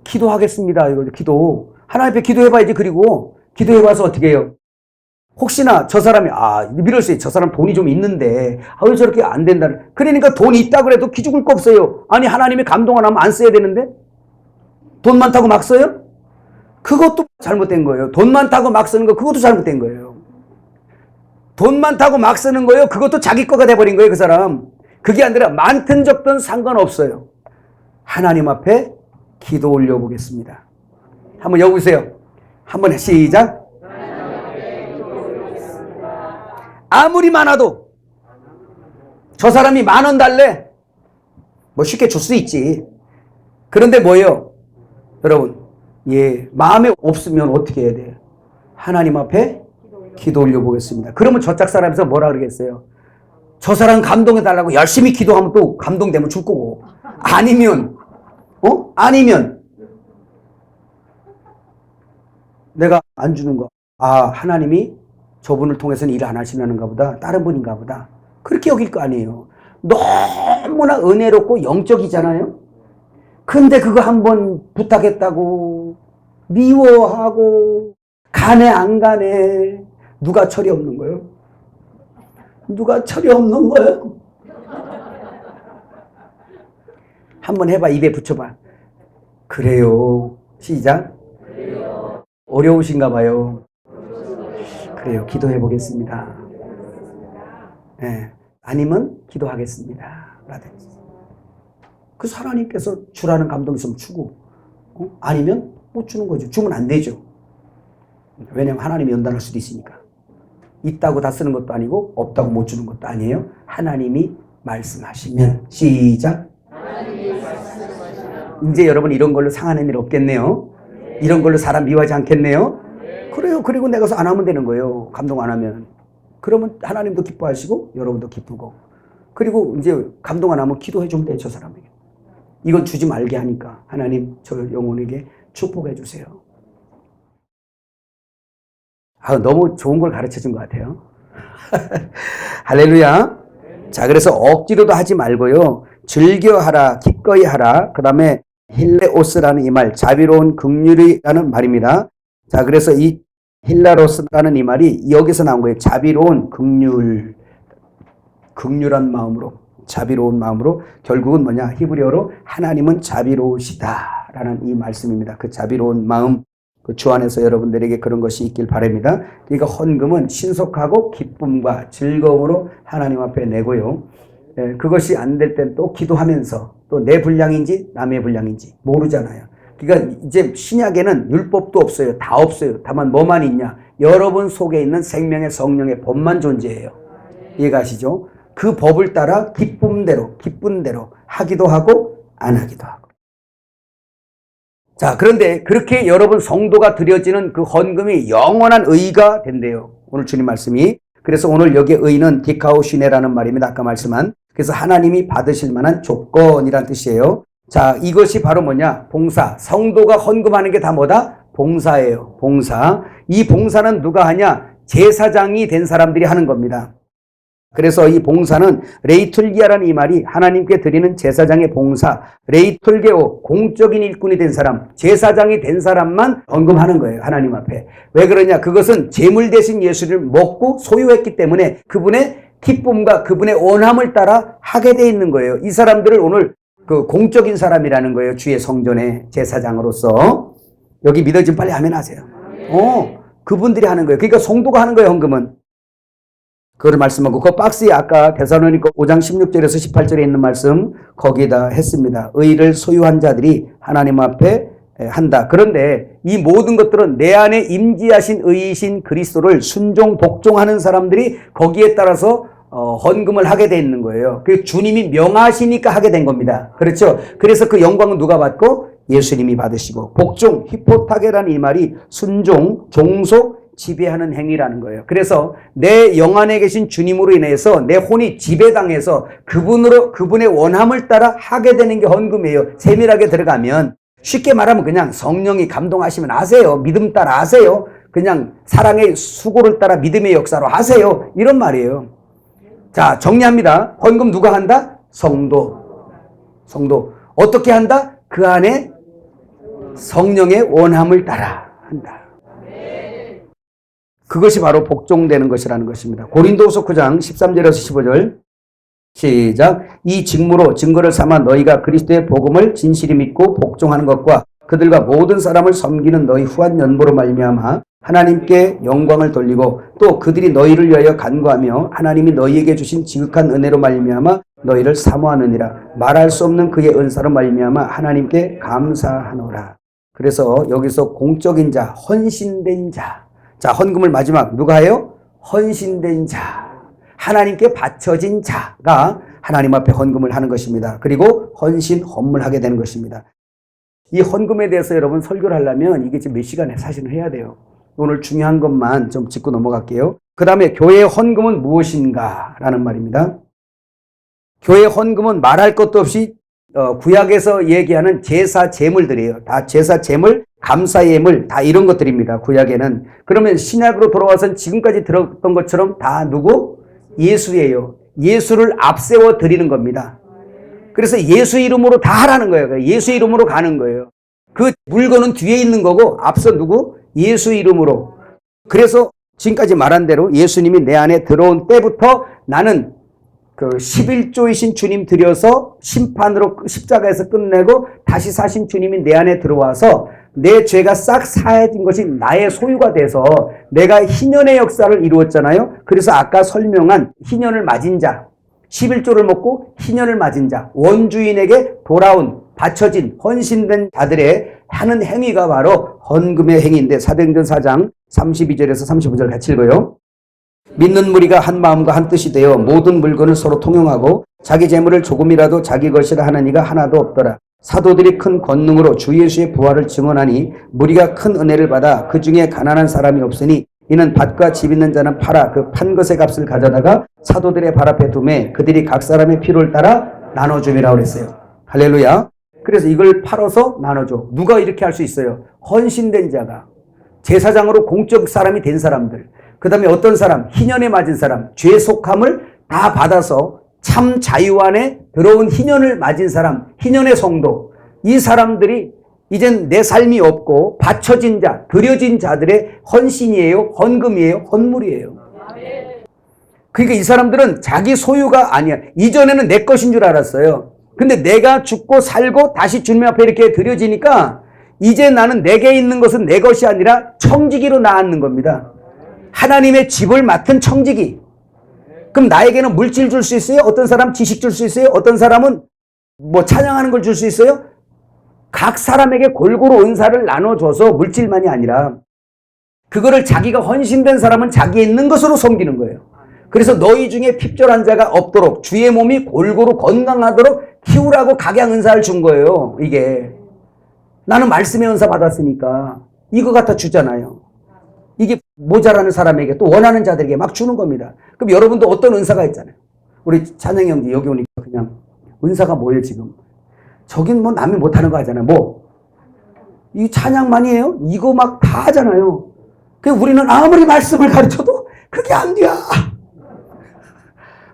기도하겠습니다. 이거 기도. 하나님 앞에 기도해봐야지. 그리고 기도해봐서 어떻게 해요? 혹시나 저 사람이, 이럴 수 있어요. 저 사람 돈이 좀 있는데, 왜 저렇게 안 된다. 그러니까 돈이 있다 그래도 기죽을 거 없어요. 하나님이 감동 안 하면 안 써야 되는데? 돈 많다고 막 써요? 그것도 잘못된 거예요. 돈 많다고 막 쓰는 거, 그것도 잘못된 거예요. 돈 많다고 막 쓰는 거예요. 그것도 자기 거가 돼버린 거예요, 그 사람. 그게 아니라 많든 적든 상관없어요. 하나님 앞에 기도 올려보겠습니다. 한번 여보세요. 한번 시작. 아무리 많아도 저 사람이 10,000원 달래? 쉽게 줄 수 있지. 그런데 뭐예요? 여러분, 마음에 없으면 어떻게 해야 돼요? 하나님 앞에 기도 올려보겠습니다. 그러면 저짝 사람에서 뭐라 그러겠어요? 저 사람 감동해달라고 열심히 기도하면 또 감동되면 줄 거고. 아니면 내가 안 주는 거. 하나님이 저분을 통해서는 일 안 하시는가 보다. 다른 분인가 보다. 그렇게 여길 거 아니에요. 너무나 은혜롭고 영적이잖아요. 근데 그거 한번 부탁했다고 미워하고 가네 안 가네. 누가 철이 없는 거예요? 누가 철이 없는 거예요? 한번 해봐. 입에 붙여봐. 그래요. 시작. 그래요. 어려우신가 봐요. 그래요. 기도해 보겠습니다. 아니면 기도하겠습니다. 라든지. 그래서 하나님께서 주라는 감동이 있으면 주고, 아니면 못 주는 거죠. 주면 안 되죠. 왜냐하면 하나님이 연단할 수도 있으니까. 있다고 다 쓰는 것도 아니고 없다고 못 주는 것도 아니에요. 하나님이 말씀하시면. 시작. 이제 여러분 이런 걸로 상하는 일 없겠네요. 이런 걸로 사람 미워하지 않겠네요. 그래요. 그리고 내가서 안 하면 되는 거예요. 감동 안 하면. 그러면 하나님도 기뻐하시고 여러분도 기쁘고. 그리고 이제 감동 안 하면 기도해 주면 돼요. 저 사람에게. 이건 주지 말게 하니까 하나님 저 영혼에게 축복해 주세요. 너무 좋은 걸 가르쳐 준 것 같아요. 할렐루야. 자, 그래서 억지로도 하지 말고요. 즐겨하라, 기꺼이 하라. 그 다음에 힐레오스라는 이 말, 자비로운 긍휼이라는 말입니다. 자, 그래서 이 힐라로스라는 이 말이 여기서 나온 거예요. 자비로운 긍휼, 긍휼한 마음으로, 자비로운 마음으로. 결국은 뭐냐? 히브리어로 하나님은 자비로우시다라는 이 말씀입니다. 그 자비로운 마음, 그 주 안에서 여러분들에게 그런 것이 있길 바랍니다. 그러니까 헌금은 신속하고 기쁨과 즐거움으로 하나님 앞에 내고요. 그것이 안 될 땐 또 기도하면서 또 내 분량인지 남의 분량인지 모르잖아요. 그러니까 이제 신약에는 율법도 없어요. 다 없어요. 다만 뭐만 있냐? 여러분 속에 있는 생명의 성령의 법만 존재해요. 이해가시죠? 그 법을 따라 기쁜 대로 하기도 하고 안 하기도 하고. 자, 그런데 그렇게 여러분 성도가 드려지는 그 헌금이 영원한 의가 된대요. 오늘 주님 말씀이. 그래서 오늘 여기에 의는 디카오시네라는 말입니다. 아까 말씀한. 그래서 하나님이 받으실 만한 조건이란 뜻이에요. 자, 이것이 바로 뭐냐? 봉사. 성도가 헌금하는 게 다 뭐다? 봉사예요. 봉사. 이 봉사는 누가 하냐? 제사장이 된 사람들이 하는 겁니다. 그래서 이 봉사는 레이툴기아라는 이 말이 하나님께 드리는 제사장의 봉사, 레이툴게오, 공적인 일꾼이 된 사람, 제사장이 된 사람만 헌금하는 거예요. 하나님 앞에. 왜 그러냐? 그것은 제물 대신 예수를 먹고 소유했기 때문에 그분의 기쁨과 그분의 원함을 따라 하게 돼 있는 거예요. 이 사람들을 오늘 그 공적인 사람이라는 거예요. 주의 성전의 제사장으로서. 여기 믿어지면 빨리 아멘 하세요. 그분들이 하는 거예요. 그러니까 성도가 하는 거예요, 헌금은. 그걸 말씀하고 그 박스에 아까 데살로니가 5장 16절에서 18절에 있는 말씀 거기에다 했습니다. 의를 소유한 자들이 하나님 앞에 한다. 그런데 이 모든 것들은 내 안에 임재하신 의이신 그리스도를 순종 복종하는 사람들이 거기에 따라서 헌금을 하게 돼 있는 거예요. 그 주님이 명하시니까 하게 된 겁니다. 그렇죠? 그래서 그 영광은 누가 받고? 예수님이 받으시고. 복종, 히포타게라는 이 말이 순종, 종속, 지배하는 행위라는 거예요. 그래서 내 영 안에 계신 주님으로 인해서 내 혼이 지배당해서 그분의 원함을 따라 하게 되는 게 헌금이에요. 세밀하게 들어가면 쉽게 말하면 그냥 성령이 감동하시면 하세요. 믿음 따라 하세요. 그냥 사랑의 수고를 따라 믿음의 역사로 하세요. 이런 말이에요. 자, 정리합니다. 헌금 누가 한다? 성도. 어떻게 한다? 그 안에 성령의 원함을 따라 한다. 그것이 바로 복종되는 것이라는 것입니다. 고린도후서 9장 13절에서 15절 시작. 이 직무로 증거를 삼아 너희가 그리스도의 복음을 진실히 믿고 복종하는 것과 그들과 모든 사람을 섬기는 너희 후한 연보로 말미암아 하나님께 영광을 돌리고 또 그들이 너희를 위하여 간구하며 하나님이 너희에게 주신 지극한 은혜로 말미암아 너희를 사모하느니라. 말할 수 없는 그의 은사로 말미암아 하나님께 감사하노라. 그래서 여기서 공적인 자, 헌신된 자. 자, 헌금을 마지막 누가 해요? 헌신된 자. 하나님께 바쳐진 자가 하나님 앞에 헌금을 하는 것입니다. 그리고 헌신, 헌물하게 되는 것입니다. 이 헌금에 대해서 여러분 설교를 하려면 이게 지금 몇 시간에 사실은 해야 돼요. 오늘 중요한 것만 좀 짚고 넘어갈게요. 그 다음에 교회의 헌금은 무엇인가? 라는 말입니다. 교회의 헌금은 말할 것도 없이 구약에서 얘기하는 제사 제물들이에요. 다 제사 제물, 감사 예물 다 이런 것들입니다. 구약에는. 그러면 신약으로 돌아와서는 지금까지 들었던 것처럼 다 누구? 예수예요. 예수를 앞세워 드리는 겁니다. 그래서 예수 이름으로 다 하라는 거예요. 예수 이름으로 가는 거예요. 그 물건은 뒤에 있는 거고 앞서 누구? 예수 이름으로. 그래서 지금까지 말한 대로 예수님이 내 안에 들어온 때부터 나는 그 11조이신 주님 들여서 심판으로 십자가에서 끝내고 다시 사신 주님이 내 안에 들어와서 내 죄가 싹 사해진 것이 나의 소유가 돼서 내가 희년의 역사를 이루었잖아요. 그래서 아까 설명한 희년을 맞은 자, 11조를 먹고 희년을 맞은 자, 원주인에게 돌아온 바쳐진 헌신된 자들의 하는 행위가 바로 헌금의 행위인데 사도행전 4장 32절에서 35절 같이 읽어요. 믿는 무리가 한 마음과 한 뜻이 되어 모든 물건을 서로 통용하고 자기 재물을 조금이라도 자기 것이라 하는 이가 하나도 없더라. 사도들이 큰 권능으로 주 예수의 부활을 증언하니 무리가 큰 은혜를 받아 그 중에 가난한 사람이 없으니 이는 밭과 집 있는 자는 팔아 그 판 것의 값을 가져다가 사도들의 발 앞에 두매 그들이 각 사람의 필요를 따라 나눠줌이라고 그랬어요. 할렐루야. 그래서 이걸 팔아서 나눠줘. 누가 이렇게 할 수 있어요? 헌신된 자가. 제사장으로 공적 사람이 된 사람들. 그 다음에 어떤 사람? 희년에 맞은 사람. 죄 속함을 다 받아서 참 자유 안에 들어온 희년을 맞은 사람. 희년의 성도. 이 사람들이 이젠 내 삶이 없고 바쳐진 자, 드려진 자들의 헌신이에요? 헌금이에요? 헌물이에요. 그러니까 이 사람들은 자기 소유가 아니야. 이전에는 내 것인 줄 알았어요. 근데 내가 죽고 살고 다시 주님 앞에 이렇게 드려지니까 이제 나는 내게 있는 것은 내 것이 아니라 청지기로 나앉는 겁니다. 하나님의 집을 맡은 청지기. 그럼 나에게는 물질 줄 수 있어요? 어떤 사람 지식 줄 수 있어요? 어떤 사람은 뭐 찬양하는 걸 줄 수 있어요? 각 사람에게 골고루 은사를 나눠줘서 물질만이 아니라 그거를 자기가 헌신된 사람은 자기의 있는 것으로 섬기는 거예요. 그래서 너희 중에 핍절한 자가 없도록 주의 몸이 골고루 건강하도록 키우라고 각양 은사를 준 거예요. 이게 나는 말씀의 은사 받았으니까 이거 갖다 주잖아요. 이게 모자라는 사람에게 또 원하는 자들에게 막 주는 겁니다. 그럼 여러분도 어떤 은사가 있잖아요. 우리 찬양이 형제 여기 오니까 그냥 은사가 뭐예요 지금? 저긴 뭐 남이 못하는 거 하잖아요. 뭐? 이 찬양만이에요? 이거 막 다 하잖아요. 그 우리는 아무리 말씀을 가르쳐도 그렇게 안 돼.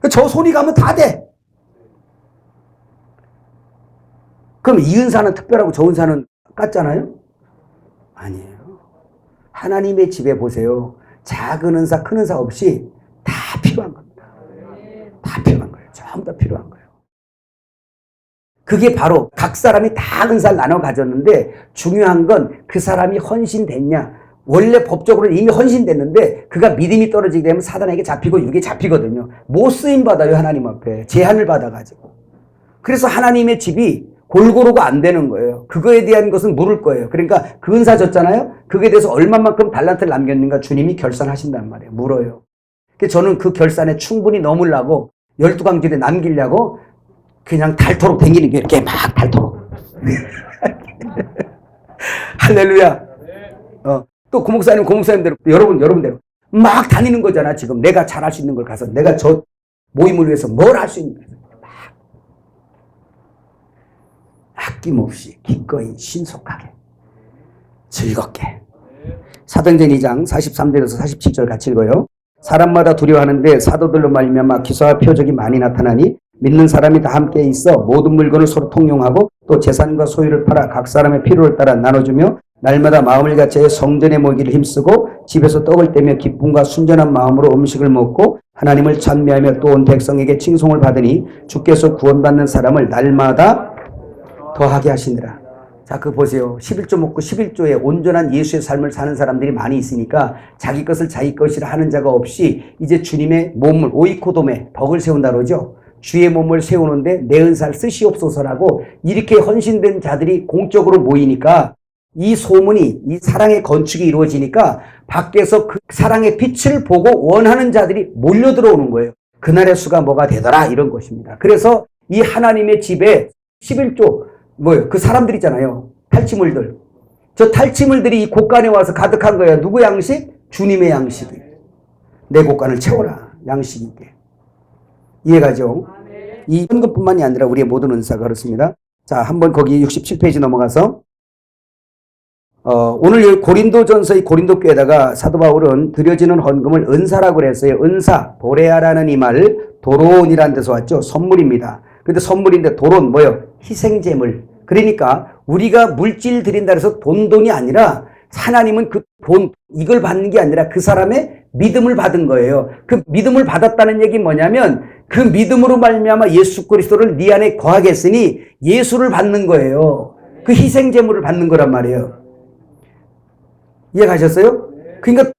저 손이 가면 다 돼. 그럼 이 은사는 특별하고 저 은사는 같잖아요? 아니에요. 하나님의 집에 보세요. 작은 은사, 큰 은사 없이 다 필요한 겁니다. 다 필요한 거예요. 전부 다 필요한 거예요. 그게 바로 각 사람이 다 은사를 나눠 가졌는데 중요한 건 그 사람이 헌신됐냐. 원래 법적으로는 이미 헌신됐는데 그가 믿음이 떨어지게 되면 사단에게 잡히고 육에 잡히거든요. 못 쓰임 받아요. 하나님 앞에. 제한을 받아가지고. 그래서 하나님의 집이 골고루가 안 되는 거예요. 그거에 대한 것은 물을 거예요. 그러니까 그 은사 줬잖아요. 그거에 대해서 얼마만큼 달란트를 남겼는가 주님이 결산하신단 말이에요. 물어요. 그래서 저는 그 결산에 충분히 넘으려고 12강질에 남기려고 그냥 닳도록 댕기는 게 이렇게 막 닳도록. 할렐루야. 또 고목사님대로 여러분대로 막 다니는 거잖아. 지금 내가 잘할 수 있는 걸 가서 내가 저 모임을 위해서 뭘 할 수 있는 거야. 아낌없이 기꺼이 신속하게 즐겁게. 사도행전 2장 43절에서 47절 같이 읽어요. 사람마다 두려워하는데 사도들로 말미암아 기사와 표적이 많이 나타나니 믿는 사람이 다 함께 있어 모든 물건을 서로 통용하고 또 재산과 소유를 팔아 각 사람의 필요를 따라 나눠주며 날마다 마음을 같이 성전에 모이기를 힘쓰고 집에서 떡을 떼며 기쁨과 순전한 마음으로 음식을 먹고 하나님을 찬미하며 또 온 백성에게 칭송을 받으니 주께서 구원받는 사람을 날마다 더하게 하시니라. 자, 그거 보세요. 11조 먹고 11조에 온전한 예수의 삶을 사는 사람들이 많이 있으니까 자기 것을 자기 것이라 하는 자가 없이 이제 주님의 몸을 오이코돔에 덕을 세운다 그러죠. 주의 몸을 세우는데 내 은사를 쓰시옵소서라고 이렇게 헌신된 자들이 공적으로 모이니까 이 소문이 이 사랑의 건축이 이루어지니까 밖에서 그 사랑의 빛을 보고 원하는 자들이 몰려 들어오는 거예요. 그날의 수가 뭐가 되더라 이런 것입니다. 그래서 이 하나님의 집에 11조 뭐예요? 그 사람들 있잖아요. 탈취물들. 저 탈취물들이 이 곳간에 와서 가득한 거예요. 누구 양식? 주님의 양식이. 내 곳간을 채워라. 양식 있게. 이해가죠? 이 헌금뿐만이 아니라 우리의 모든 은사가 그렇습니다. 자, 한번 거기 67페이지 넘어가서 오늘 고린도전서의 고린도 교회에다가 사도 바울은 드려지는 헌금을 은사라고 그랬어요. 은사, 도레아라는 이 말 도론이라는 데서 왔죠. 선물입니다. 근데 선물인데 도론 뭐예요? 희생제물. 그러니까 우리가 물질 드린다 해서 돈이 아니라 하나님은 그 돈 이걸 받는 게 아니라 그 사람의 믿음을 받은 거예요. 그 믿음을 받았다는 얘기 뭐냐면 그 믿음으로 말미암아 예수 그리스도를 네 안에 거하게 했으니 예수를 받는 거예요. 그 희생제물을 받는 거란 말이에요. 이해가셨어요? 그러니까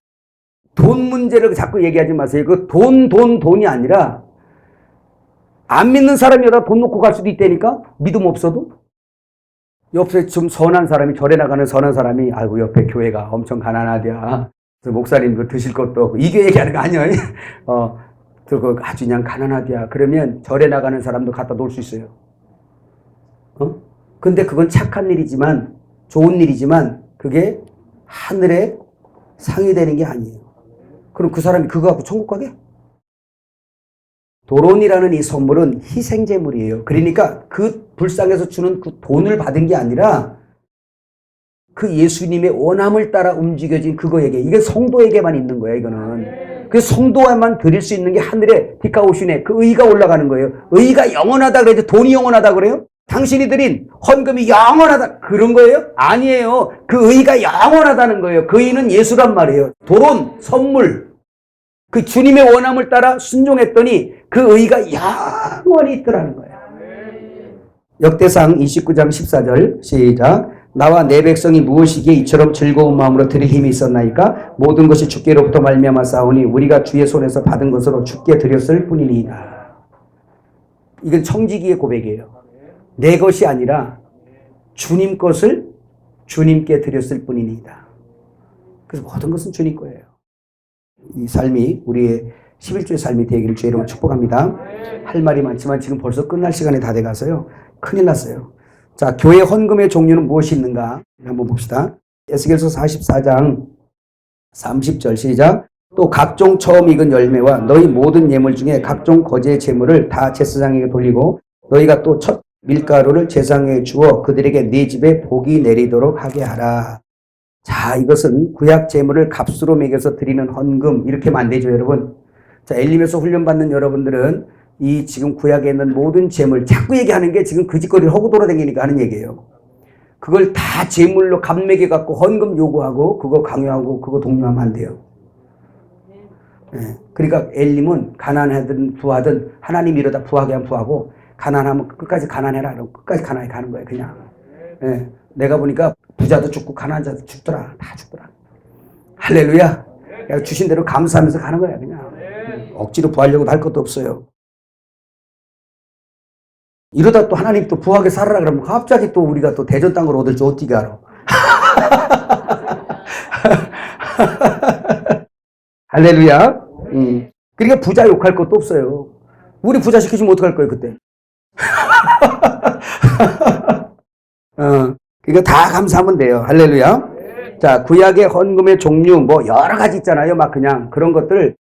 돈 문제를 자꾸 얘기하지 마세요. 그 돈이 아니라 안 믿는 사람이 여기다 돈 놓고 갈 수도 있다니까? 믿음 없어도? 옆에 좀 선한 사람이, 절에 나가는 선한 사람이, 아이고, 옆에 교회가 엄청 가난하대야. 그래서 목사님도 드실 것도 없고, 이게 얘기하는 거 아니에요? 그 아주 그냥 가난하대야. 그러면 절에 나가는 사람도 갖다 놓을 수 있어요. 근데 그건 착한 일이지만, 좋은 일이지만, 그게 하늘에 상이 되는 게 아니에요. 그럼 그 사람이 그거 갖고 천국 가게? 도론이라는 이 선물은 희생제물이에요. 그러니까 그 불쌍해서 주는 그 돈을 받은 게 아니라 그 예수님의 원함을 따라 움직여진 그거에게, 이게 성도에게만 있는 거야, 이거는. 그 성도에만 드릴 수 있는 게 하늘에 디카오신에 그 의가 올라가는 거예요. 의가 영원하다 그래야지 돈이 영원하다 그래요? 당신이 드린 헌금이 영원하다 그런 거예요? 아니에요. 그 의가 영원하다는 거예요. 그 의는 예수란 말이에요. 도론, 선물. 그 주님의 원함을 따라 순종했더니 그 의가 영원히 있더라는 거예요. 역대상 29장 14절 시작. 나와 내 백성이 무엇이기에 이처럼 즐거운 마음으로 드릴 힘이 있었나이까? 모든 것이 주께로부터 말미암아 싸우니 우리가 주의 손에서 받은 것으로 주께 드렸을 뿐이니이다. 이건 청지기의 고백이에요. 내 것이 아니라 주님 것을 주님께 드렸을 뿐이니이다. 그래서 모든 것은 주님 거예요. 이 삶이 우리의 11조의 삶이 되기를 주의 이름으로 축복합니다. 할 말이 많지만 지금 벌써 끝날 시간이 다 돼가서요. 큰일 났어요. 자, 교회 헌금의 종류는 무엇이 있는가? 한번 봅시다. 에스겔서 44장 30절 시작. 또 각종 처음 익은 열매와 너희 모든 예물 중에 각종 거제의 제물을 다 제사장에게 돌리고 너희가 또 첫 밀가루를 제사장에게 주어 그들에게 네 집에 복이 내리도록 하게 하라. 자, 이것은 구약 제물을 값으로 매겨서 드리는 헌금 이렇게 하면 안 되죠, 여러분. 자, 엘림에서 훈련받는 여러분들은 이 지금 구약에 있는 모든 제물, 자꾸 얘기하는 게 지금 거짓거리를 하고 돌아다니니까 하는 얘기예요. 그걸 다 제물로 값 매겨갖고 헌금 요구하고 그거 강요하고 그거 독려하면 안 돼요. 예. 그러니까 엘림은 가난하든 부하든 하나님 이러다 부하게 하면 부하고 가난하면 끝까지 가난해라. 그럼 끝까지 가난해 가는 거예요, 그냥. 예. 내가 보니까 부자도 죽고 가난한 자도 죽더라. 다 죽더라. 할렐루야. 그냥 주신 대로 감사하면서 가는 거야, 그냥. 억지로 부하려고도 할 것도 없어요. 이러다 또 하나님 또 부하게 살아라 그러면 갑자기 또 우리가 또 대전 땅으로 얻을지 어떻게 알아? 할렐루야. 그러니까 부자 욕할 것도 없어요. 우리 부자 시키시면 어떡할 거예요, 그때? 그러니까 다 감사하면 돼요. 할렐루야. 자, 구약의 헌금의 종류 뭐 여러 가지 있잖아요. 막 그냥 그런 것들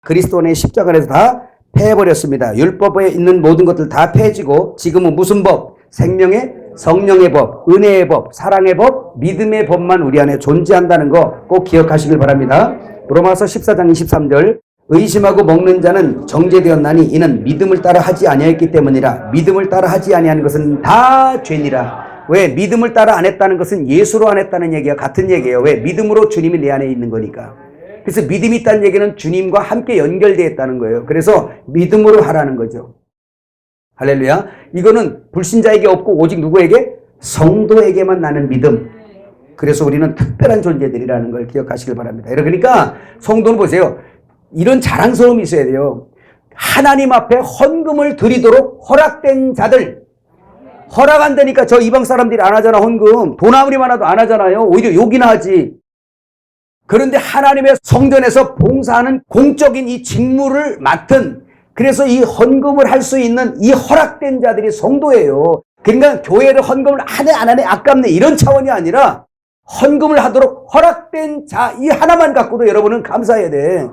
그리스도 안에 십자가 안에서 다 폐해버렸습니다. 율법에 있는 모든 것들 다 폐해지고 지금은 무슨 법? 생명의 성령의 법, 은혜의 법, 사랑의 법, 믿음의 법만 우리 안에 존재한다는 거 꼭 기억하시길 바랍니다. 로마서 14장 23절 의심하고 먹는 자는 정죄되었나니 이는 믿음을 따라 하지 아니하였기 때문이라. 믿음을 따라 하지 아니하는 것은 다 죄니라. 왜? 믿음을 따라 안 했다는 것은 예수로 안 했다는 얘기가 같은 얘기예요. 왜? 믿음으로 주님이 내 안에 있는 거니까. 그래서 믿음이 있다는 얘기는 주님과 함께 연결되어 있다는 거예요. 그래서 믿음으로 하라는 거죠. 할렐루야. 이거는 불신자에게 없고 오직 누구에게? 성도에게만 나는 믿음. 그래서 우리는 특별한 존재들이라는 걸 기억하시길 바랍니다. 그러니까 성도는 보세요. 이런 자랑스러움이 있어야 돼요. 하나님 앞에 헌금을 드리도록 허락된 자들. 허락 안 되니까 저 이방 사람들이 안 하잖아, 헌금. 돈 아무리 많아도 안 하잖아요. 오히려 욕이나 하지. 그런데 하나님의 성전에서 봉사하는 공적인 이 직무를 맡은, 그래서 이 헌금을 할 수 있는 이 허락된 자들이 성도예요. 그러니까 교회를 헌금을 하네 안 하네 아깝네 이런 차원이 아니라 헌금을 하도록 허락된 자 이 하나만 갖고도 여러분은 감사해야 돼.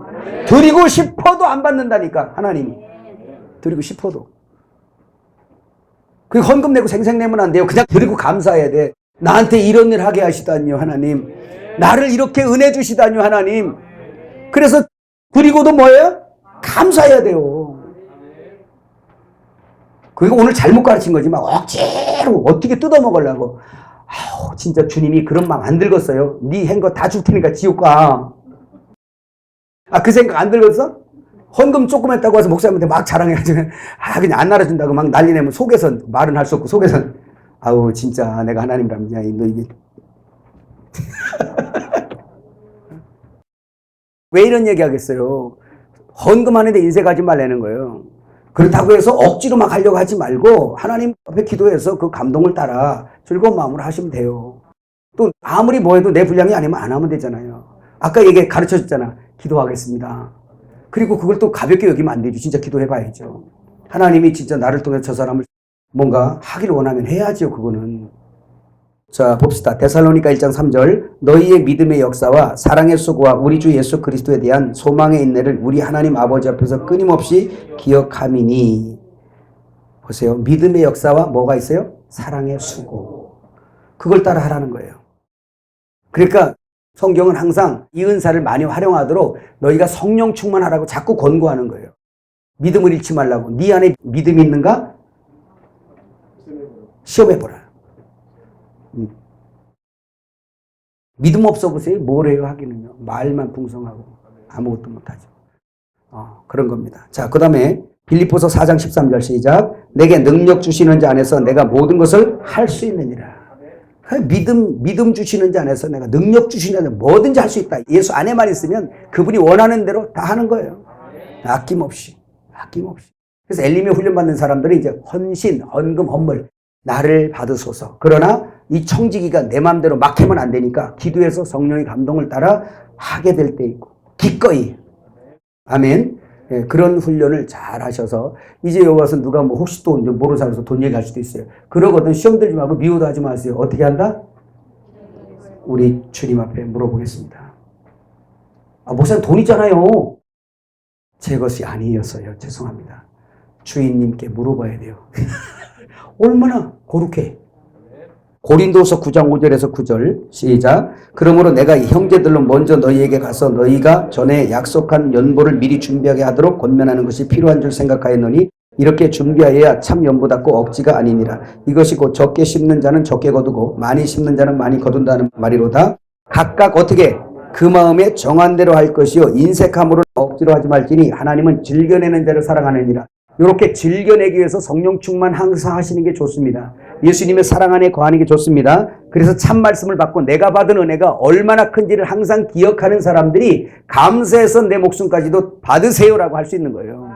드리고 싶어도 안 받는다니까, 하나님이. 드리고 싶어도. 그 헌금 내고 생색 내면 안 돼요. 그냥 드리고 감사해야 돼. 나한테 이런 일 하게 하시다니요, 하나님. 나를 이렇게 은혜 주시다니요, 하나님. 그래서 드리고도 뭐예요? 감사해야 돼요. 그리고 오늘 잘못 가르친 거지만 억지로 어떻게 뜯어먹으려고. 아우, 진짜 주님이 그런 마음 안 들겠어요. 네 한 거 다 줄 테니까 지옥 가. 아, 그 생각 안 들겠어? 헌금 조금 했다고 해서 목사님한테 막 자랑해가지고 그냥 안 나눠준다고 막 난리 내면 속에서 말은 할 수 없고 속에서 아우 진짜 내가 하나님이라면 야, 너 이게 왜 이런 얘기 하겠어요? 헌금하는데 인색 하지 말라는 거예요. 그렇다고 해서 억지로 막 하려고 하지 말고 하나님 앞에 기도해서 그 감동을 따라 즐거운 마음으로 하시면 돼요. 또 아무리 뭐 해도 내 분량이 아니면 안 하면 되잖아요. 아까 얘기 가르쳐줬잖아. 기도하겠습니다. 그리고 그걸 또 가볍게 여기면 안 되죠. 진짜 기도해봐야죠. 하나님이 진짜 나를 통해 저 사람을 뭔가 하기를 원하면 해야죠. 그거는. 자, 봅시다. 데살로니가 1장 3절 너희의 믿음의 역사와 사랑의 수고와 우리 주 예수 그리스도에 대한 소망의 인내를 우리 하나님 아버지 앞에서 끊임없이 기억함이니. 보세요. 믿음의 역사와 뭐가 있어요? 사랑의 수고. 그걸 따라 하라는 거예요. 그러니까 성경은 항상 이 은사를 많이 활용하도록 너희가 성령 충만하라고 자꾸 권고하는 거예요. 믿음을 잃지 말라고. 네 안에 믿음이 있는가? 시험해보라. 믿음 없어 보세요. 뭘 해요 하기는요. 말만 풍성하고 아무것도 못하죠. 그런 겁니다. 자, 그 다음에 빌립보서 4장 13절 시작. 내게 능력 주시는 자 안에서 내가 모든 것을 할 수 있느니라. 믿음 주시는 자 안에서 내가 능력 주시는 자 뭐든지 할 수 있다. 예수 안에만 있으면 그분이 원하는 대로 다 하는 거예요. 아낌없이. 그래서 엘림에 훈련받는 사람들은 이제 헌신, 헌금, 헌물 나를 받으소서. 그러나 이 청지기가 내 마음대로 막 하면 안 되니까 기도해서 성령의 감동을 따라 하게 될 때 있고 기꺼이. 아멘. 예, 그런 훈련을 잘 하셔서 이제 여기 와서 누가 뭐 혹시 또 모르는 사람에서 돈 얘기할 수도 있어요. 그러거든 시험 들지 말고 미워도 하지 마세요. 어떻게 한다? 우리 주님 앞에 물어보겠습니다. 목사님 돈 있잖아요. 제 것이 아니었어요. 죄송합니다. 주인님께 물어봐야 돼요. 얼마나 거룩해. 고린도서 9장 5절에서 9절 시작. 그러므로 내가 이 형제들로 먼저 너희에게 가서 너희가 전에 약속한 연보를 미리 준비하게 하도록 권면하는 것이 필요한 줄 생각하였노니 이렇게 준비하여야 참 연보답고 억지가 아니니라. 이것이 곧 적게 심는 자는 적게 거두고 많이 심는 자는 많이 거둔다는 말이로다. 각각 어떻게 그 마음에 정한 대로 할 것이요 인색함으로 억지로 하지 말지니 하나님은 즐겨내는 자를 사랑하느니라. 이렇게 즐겨내기 위해서 성령 충만 항상 하시는 게 좋습니다. 예수님의 사랑 안에 거하는 게 좋습니다. 그래서 참 말씀을 받고 내가 받은 은혜가 얼마나 큰지를 항상 기억하는 사람들이 감사해서 내 목숨까지도 받으세요라고 할 수 있는 거예요.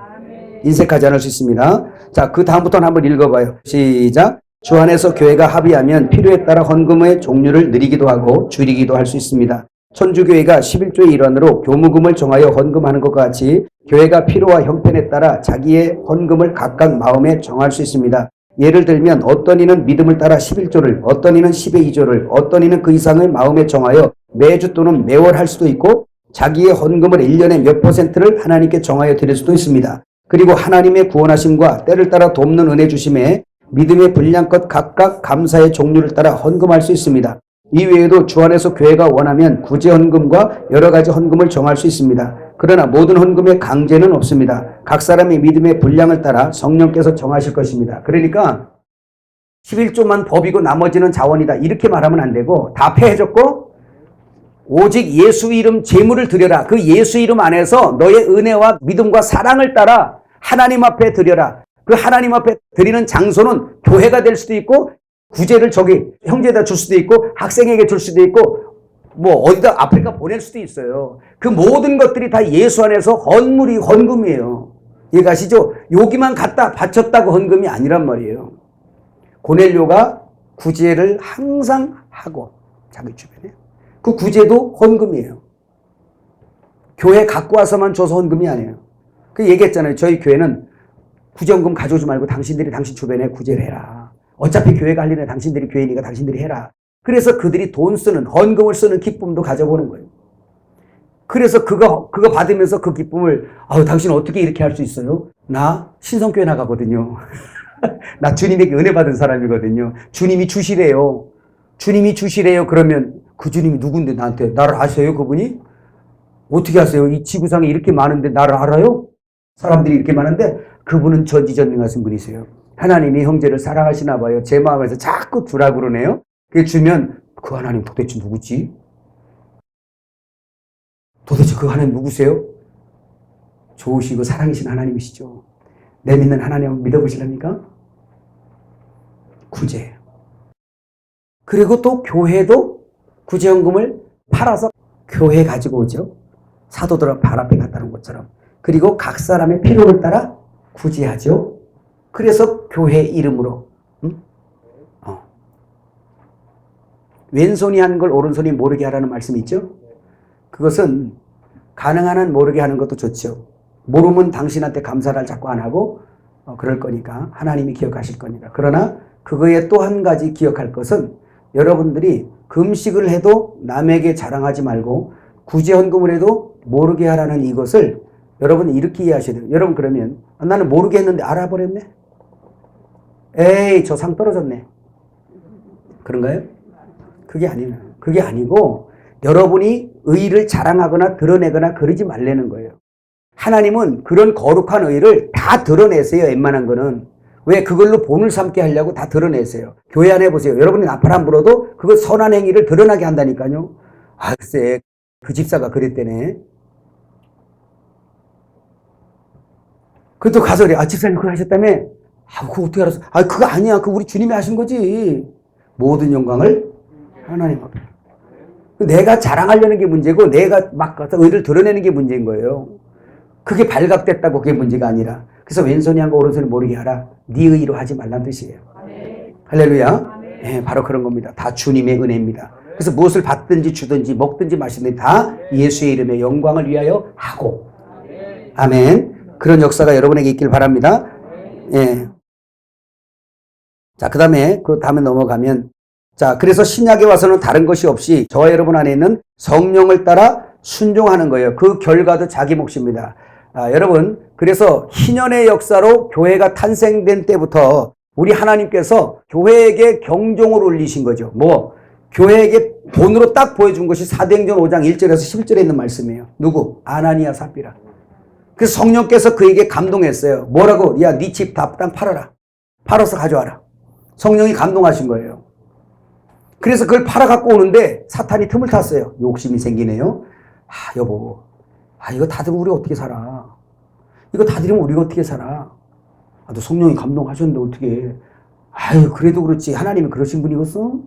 인색하지 않을 수 있습니다. 자, 그 다음부터는 한번 읽어봐요. 시작. 주 안에서 교회가 합의하면 필요에 따라 헌금의 종류를 늘리기도 하고 줄이기도 할 수 있습니다. 천주교회가 11조의 일환으로 교무금을 정하여 헌금하는 것과 같이 교회가 필요와 형편에 따라 자기의 헌금을 각각 마음에 정할 수 있습니다. 예를 들면 어떤 이는 믿음을 따라 11조를, 어떤 이는 10의 2조를, 어떤 이는 그 이상을 마음에 정하여 매주 또는 매월 할 수도 있고 자기의 헌금을 1년에 몇 %를 하나님께 정하여 드릴 수도 있습니다. 그리고 하나님의 구원하심과 때를 따라 돕는 은혜 주심에 믿음의 분량껏 각각 감사의 종류를 따라 헌금할 수 있습니다. 이외에도 주 안에서 교회가 원하면 구제 헌금과 여러 가지 헌금을 정할 수 있습니다. 그러나 모든 헌금에 강제는 없습니다. 각 사람의 믿음의 분량을 따라 성령께서 정하실 것입니다. 그러니까 11조만 법이고 나머지는 자원이다 이렇게 말하면 안 되고 다 폐해졌고 오직 예수 이름 제물을 드려라. 그 예수 이름 안에서 너의 은혜와 믿음과 사랑을 따라 하나님 앞에 드려라. 그 하나님 앞에 드리는 장소는 교회가 될 수도 있고 구제를 저기 형제에다 줄 수도 있고 학생에게 줄 수도 있고 뭐 어디다 아프리카 보낼 수도 있어요. 그 모든 것들이 다 예수 안에서 헌금이에요. 이해가시죠? 여기만 갖다 바쳤다고 헌금이 아니란 말이에요. 고넬료가 구제를 항상 하고 자기 주변에 그 구제도 헌금이에요. 교회 갖고 와서만 줘서 헌금이 아니에요. 그 얘기했잖아요. 저희 교회는 구제헌금 가져오지 말고 당신들이 당신 주변에 구제를 해라. 어차피 교회가 할 일은 당신들이 교회니까 당신들이 해라. 그래서 그들이 돈 쓰는 헌금을 쓰는 기쁨도 가져보는 거예요. 그래서 그거 받으면서 그 기쁨을 당신은 어떻게 이렇게 할 수 있어요? 나 신성교회 나가거든요. 나 주님에게 은혜 받은 사람이거든요. 주님이 주시래요. 주님이 주시래요. 그러면 그 주님이 누군데 나한테 나를 아세요? 그분이? 어떻게 아세요? 이 지구상에 이렇게 많은데 나를 알아요? 사람들이 이렇게 많은데 그분은 전지전능하신 분이세요. 하나님이 형제를 사랑하시나 봐요. 제 마음에서 자꾸 주라고 그러네요. 그게 주면 그 하나님 도대체 누구지? 도대체 그 하나님 누구세요? 좋으시고 사랑이신 하나님이시죠. 내 믿는 하나님을 믿어보시랍니까? 구제. 그리고 또 교회도 구제헌금을 팔아서 교회 가지고 오죠. 사도들은 발 앞에 갖다 놓은 것처럼. 그리고 각 사람의 필요를 따라 구제하죠. 그래서 교회 이름으로 왼손이 하는 걸 오른손이 모르게 하라는 말씀이 있죠. 그것은 가능한 한 모르게 하는 것도 좋죠. 모르면 당신한테 감사를 자꾸 안 하고 그럴 거니까 하나님이 기억하실 거니까. 그러나 그거에 또 한 가지 기억할 것은 여러분들이 금식을 해도 남에게 자랑하지 말고 구제헌금을 해도 모르게 하라는 이것을 여러분은 이렇게 이해하셔야 돼요. 여러분 그러면 나는 모르게 했는데 알아버렸네. 에이 저 상 떨어졌네. 그런가요? 그게 아니에요. 그게 아니고 여러분이 의를 자랑하거나 드러내거나 그러지 말라는 거예요. 하나님은 그런 거룩한 의를 다 드러내세요. 웬만한 거는. 왜? 그걸로 본을 삼게 하려고 다 드러내세요. 교회 안에 보세요. 여러분이 나팔 안 불어도 그거 선한 행위를 드러나게 한다니까요. 글쎄 그 집사가 그랬대네. 그래도 가서 그래. 집사님 그거 하셨다며? 그거 어떻게 알았어? 그거 아니야. 그거 우리 주님이 하신 거지. 모든 영광을 하나님 앞에. 내가 자랑하려는 게 문제고 내가 막 가서 의를 드러내는 게 문제인 거예요. 그게 발각됐다고 그게 문제가 아니라. 그래서 왼손이 한 거 오른손이 모르게 하라. 네 의로 하지 말란 뜻이에요. 할렐루야. 네, 바로 그런 겁니다. 다 주님의 은혜입니다. 그래서 무엇을 받든지 주든지 먹든지 마시든지 다 예수의 이름의 영광을 위하여 하고. 아멘. 그런 역사가 여러분에게 있길 바랍니다. 예. 자, 그 다음에 넘어가면 자, 그래서 신약에 와서는 다른 것이 없이 저와 여러분 안에 있는 성령을 따라 순종하는 거예요. 그 결과도 자기 몫입니다. 여러분, 그래서 희년의 역사로 교회가 탄생된 때부터 우리 하나님께서 교회에게 경종을 울리신 거죠. 뭐 교회에게 돈으로 딱 보여준 것이 사도행전 5장 1절에서 11절에 있는 말씀이에요. 누구? 아나니아 삽비라. 그래서 성령께서 그에게 감동했어요. 뭐라고? 야, 네 집 다 땅 팔아라. 팔아서 가져와라. 성령이 감동하신 거예요. 그래서 그걸 팔아 갖고 오는데 사탄이 틈을 탔어요. 욕심이 생기네요. 아, 여보. 아, 이거 다 들으면 우리 어떻게 살아? 이거 다 들으면 우리가 어떻게 살아? 아, 너 성령이 감동하셨는데 어떻게? 아유, 그래도 그렇지. 하나님이 그러신 분이겠어?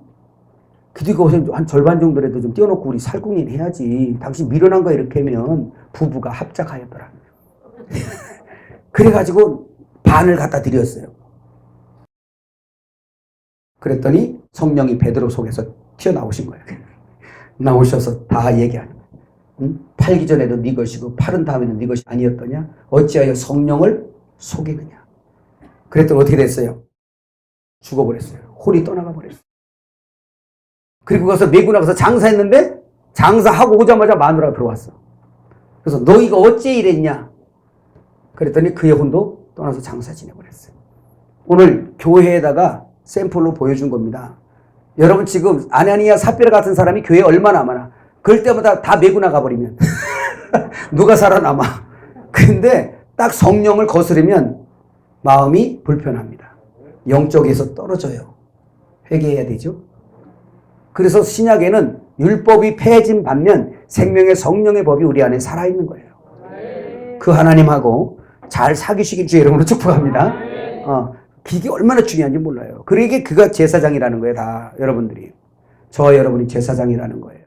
그래도 이거 한 절반 정도라도 좀 띄워놓고 우리 살궁인 해야지. 당신 미련한 거 이렇게 하면 부부가 합작하였더라. 그래가지고 반을 갖다 드렸어요. 그랬더니 성령이 베드로 속에서 튀어나오신 거예요. 나오셔서 다 얘기하는 거예요. 응? 팔기 전에도 네 것이고 팔은 다음에는 네 것이 아니었더냐? 어찌하여 성령을 속이느냐? 그랬더니 어떻게 됐어요? 죽어버렸어요. 혼이 떠나가 버렸어요. 그리고 가서 메고 나가서 장사했는데 장사하고 오자마자 마누라가 들어왔어. 그래서 너희가 어째 이랬냐? 그랬더니 그의 혼도 떠나서 장사 지내버렸어요. 오늘 교회에다가 샘플로 보여준 겁니다. 여러분 지금 아나니아 삽비라 같은 사람이 교회에 얼마나 많아. 그럴 때마다 다 메고 나가버리면 누가 살아남아. 근데 딱 성령을 거스르면 마음이 불편합니다. 영적에서 떨어져요. 회개해야 되죠. 그래서 신약에는 율법이 폐해진 반면 생명의 성령의 법이 우리 안에 살아있는 거예요. 그 하나님하고 잘 사귀시길 주의 이름으로 축복합니다. 이게 얼마나 중요한지 몰라요. 그러기에 그가 제사장이라는 거예요. 다 여러분들이. 저와 여러분이 제사장이라는 거예요.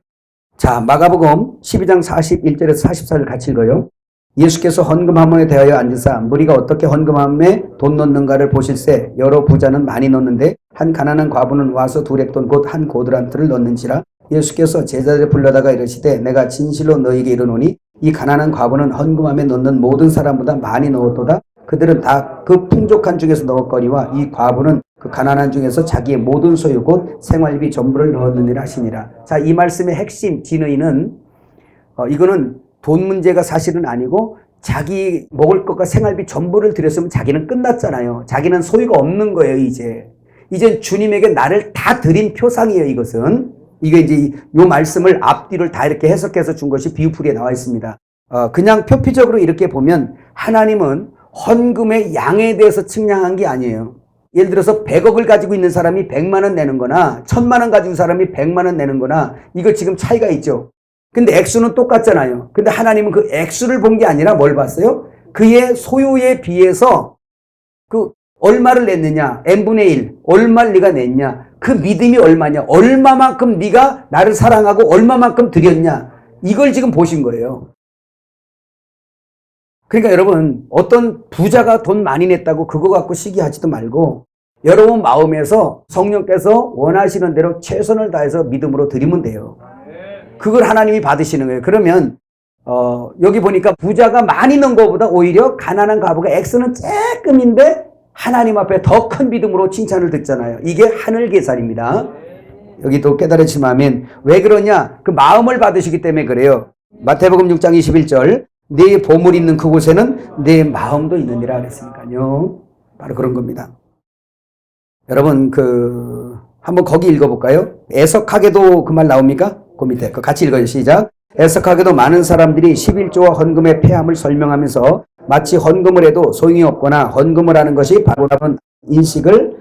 자, 마가복음 12장 41절에서 44절 같이 읽어요. 예수께서 헌금함에 대하여 앉으사 무리가 어떻게 헌금함에 돈 넣는가를 보실세 여러 부자는 많이 넣는데 한 가난한 과부는 와서 두 렙돈 곧 한 고드란트를 넣는지라. 예수께서 제자들을 불러다가 이르시되 내가 진실로 너희에게 이르노니 이 가난한 과부는 헌금함에 넣는 모든 사람보다 많이 넣었도다. 그들은 다 그 풍족한 중에서 넣었거니와 이 과부는 그 가난한 중에서 자기의 모든 소유 곧 생활비 전부를 넣었느니라 하시니라. 자, 이 말씀의 핵심 진의는 이거는 돈 문제가 사실은 아니고 자기 먹을 것과 생활비 전부를 들였으면 자기는 끝났잖아요. 자기는 소유가 없는 거예요. 이제 주님에게 나를 다 드린 표상이에요. 이것은 이게 이제 이 말씀을 앞뒤를 다 이렇게 해석해서 준 것이 비유풀이에 나와 있습니다. 그냥 표피적으로 이렇게 보면 하나님은 헌금의 양에 대해서 측량한 게 아니에요. 예를 들어서 100억을 가지고 있는 사람이 100만 원 내는 거나 1000만 원 가지고 사람이 100만 원 내는 거나 이거 지금 차이가 있죠. 근데 액수는 똑같잖아요. 근데 하나님은 그 액수를 본 게 아니라 뭘 봤어요? 그의 소유에 비해서 그 얼마를 냈느냐, n분의 1, 얼마를 네가 냈냐, 그 믿음이 얼마냐, 얼마만큼 네가 나를 사랑하고 얼마만큼 드렸냐, 이걸 지금 보신 거예요. 그러니까 여러분 어떤 부자가 돈 많이 냈다고 그거 갖고 시기하지도 말고 여러분 마음에서 성령께서 원하시는 대로 최선을 다해서 믿음으로 드리면 돼요. 그걸 하나님이 받으시는 거예요. 그러면 여기 보니까 부자가 많이 넣은 것보다 오히려 가난한 과부가 액수는 조금인데 하나님 앞에 더 큰 믿음으로 칭찬을 듣잖아요. 이게 하늘 계산입니다. 여기도 깨달으시면 왜 그러냐? 그 마음을 받으시기 때문에 그래요. 마태복음 6장 21절 네 보물 있는 그곳에는 내 마음도 있느니라 그랬으니까요. 바로 그런 겁니다. 여러분 한번 거기 읽어볼까요? 애석하게도 그 말 나옵니까? 그 밑에 같이 읽어요. 시작. 애석하게도 많은 사람들이 11조와 헌금의 폐함을 설명하면서 마치 헌금을 해도 소용이 없거나 헌금을 하는 것이 바보라는 인식을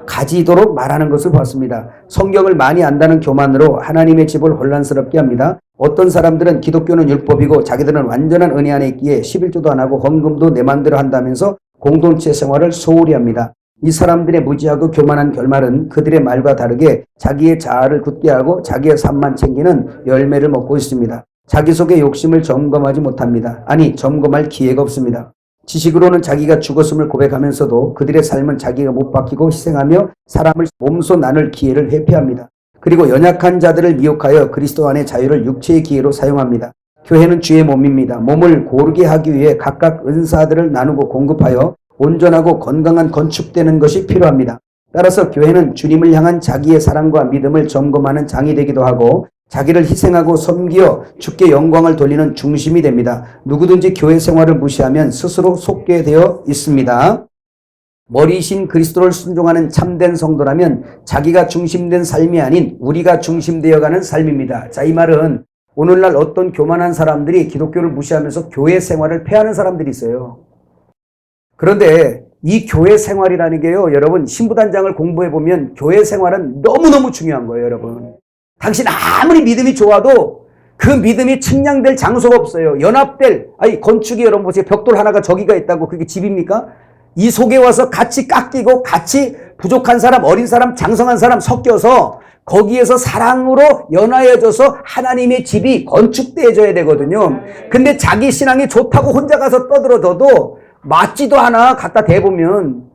가지도록 말하는 것을 보았습니다. 성경을 많이 안다는 교만으로 하나님의 집을 혼란스럽게 합니다. 어떤 사람들은 기독교는 율법이고 자기들은 완전한 은혜 안에 있기에 11조도 안 하고 헌금도 내 맘대로 한다면서 공동체 생활을 소홀히 합니다. 이 사람들의 무지하고 교만한 결말은 그들의 말과 다르게 자기의 자아를 굳게 하고 자기의 삶만 챙기는 열매를 먹고 있습니다. 자기 속의 욕심을 점검하지 못합니다. 아니, 점검할 기회가 없습니다. 지식으로는 자기가 죽었음을 고백하면서도 그들의 삶은 자기가 못 박히고 희생하며 사람을 몸소 나눌 기회를 회피합니다. 그리고 연약한 자들을 미혹하여 그리스도 안의 자유를 육체의 기회로 사용합니다. 교회는 주의 몸입니다. 몸을 고르게 하기 위해 각각 은사들을 나누고 공급하여 온전하고 건강한 건축되는 것이 필요합니다. 따라서 교회는 주님을 향한 자기의 사랑과 믿음을 점검하는 장이 되기도 하고 자기를 희생하고 섬기어 주께 영광을 돌리는 중심이 됩니다. 누구든지 교회 생활을 무시하면 스스로 속게 되어 있습니다. 머리신 그리스도를 순종하는 참된 성도라면 자기가 중심된 삶이 아닌 우리가 중심되어가는 삶입니다. 자, 이 말은 오늘날 어떤 교만한 사람들이 기독교를 무시하면서 교회 생활을 폐하는 사람들이 있어요. 그런데 이 교회 생활이라는 게요, 여러분, 신부단장을 공부해보면 교회 생활은 너무너무 중요한 거예요, 여러분. 당신 아무리 믿음이 좋아도 그 믿음이 측량될 장소가 없어요. 연합될, 건축이 여러분 보세요. 벽돌 하나가 저기가 있다고 그게 집입니까? 이 속에 와서 같이 깎이고 같이 부족한 사람, 어린 사람, 장성한 사람 섞여서 거기에서 사랑으로 연하여져서 하나님의 집이 건축되어져야 되거든요. 근데 자기 신앙이 좋다고 혼자 가서 떠들어둬도 맞지도 않아, 갖다 대보면.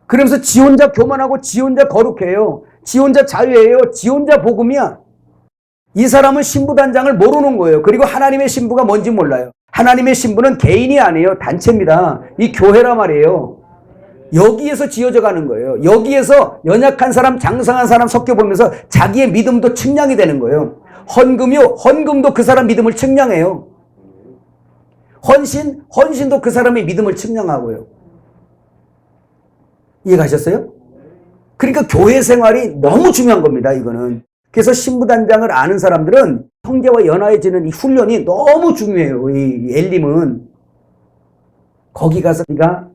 그러면서 지 혼자 교만하고 지 혼자 거룩해요. 지 혼자 자유예요. 지 혼자 복음이야. 이 사람은 신부단장을 모르는 거예요. 그리고 하나님의 신부가 뭔지 몰라요. 하나님의 신부는 개인이 아니에요. 단체입니다. 이 교회란 말이에요. 여기에서 지어져 가는 거예요. 여기에서 연약한 사람, 장성한 사람 섞여보면서 자기의 믿음도 측량이 되는 거예요. 헌금도 그 사람 믿음을 측량해요. 헌신도 그 사람의 믿음을 측량하고요. 이해가셨어요? 그러니까 교회 생활이 너무 중요한 겁니다, 이거는. 그래서 신부단장을 아는 사람들은 형제와 연하해지는 이 훈련이 너무 중요해요. 이 엘림은. 거기 가서 네가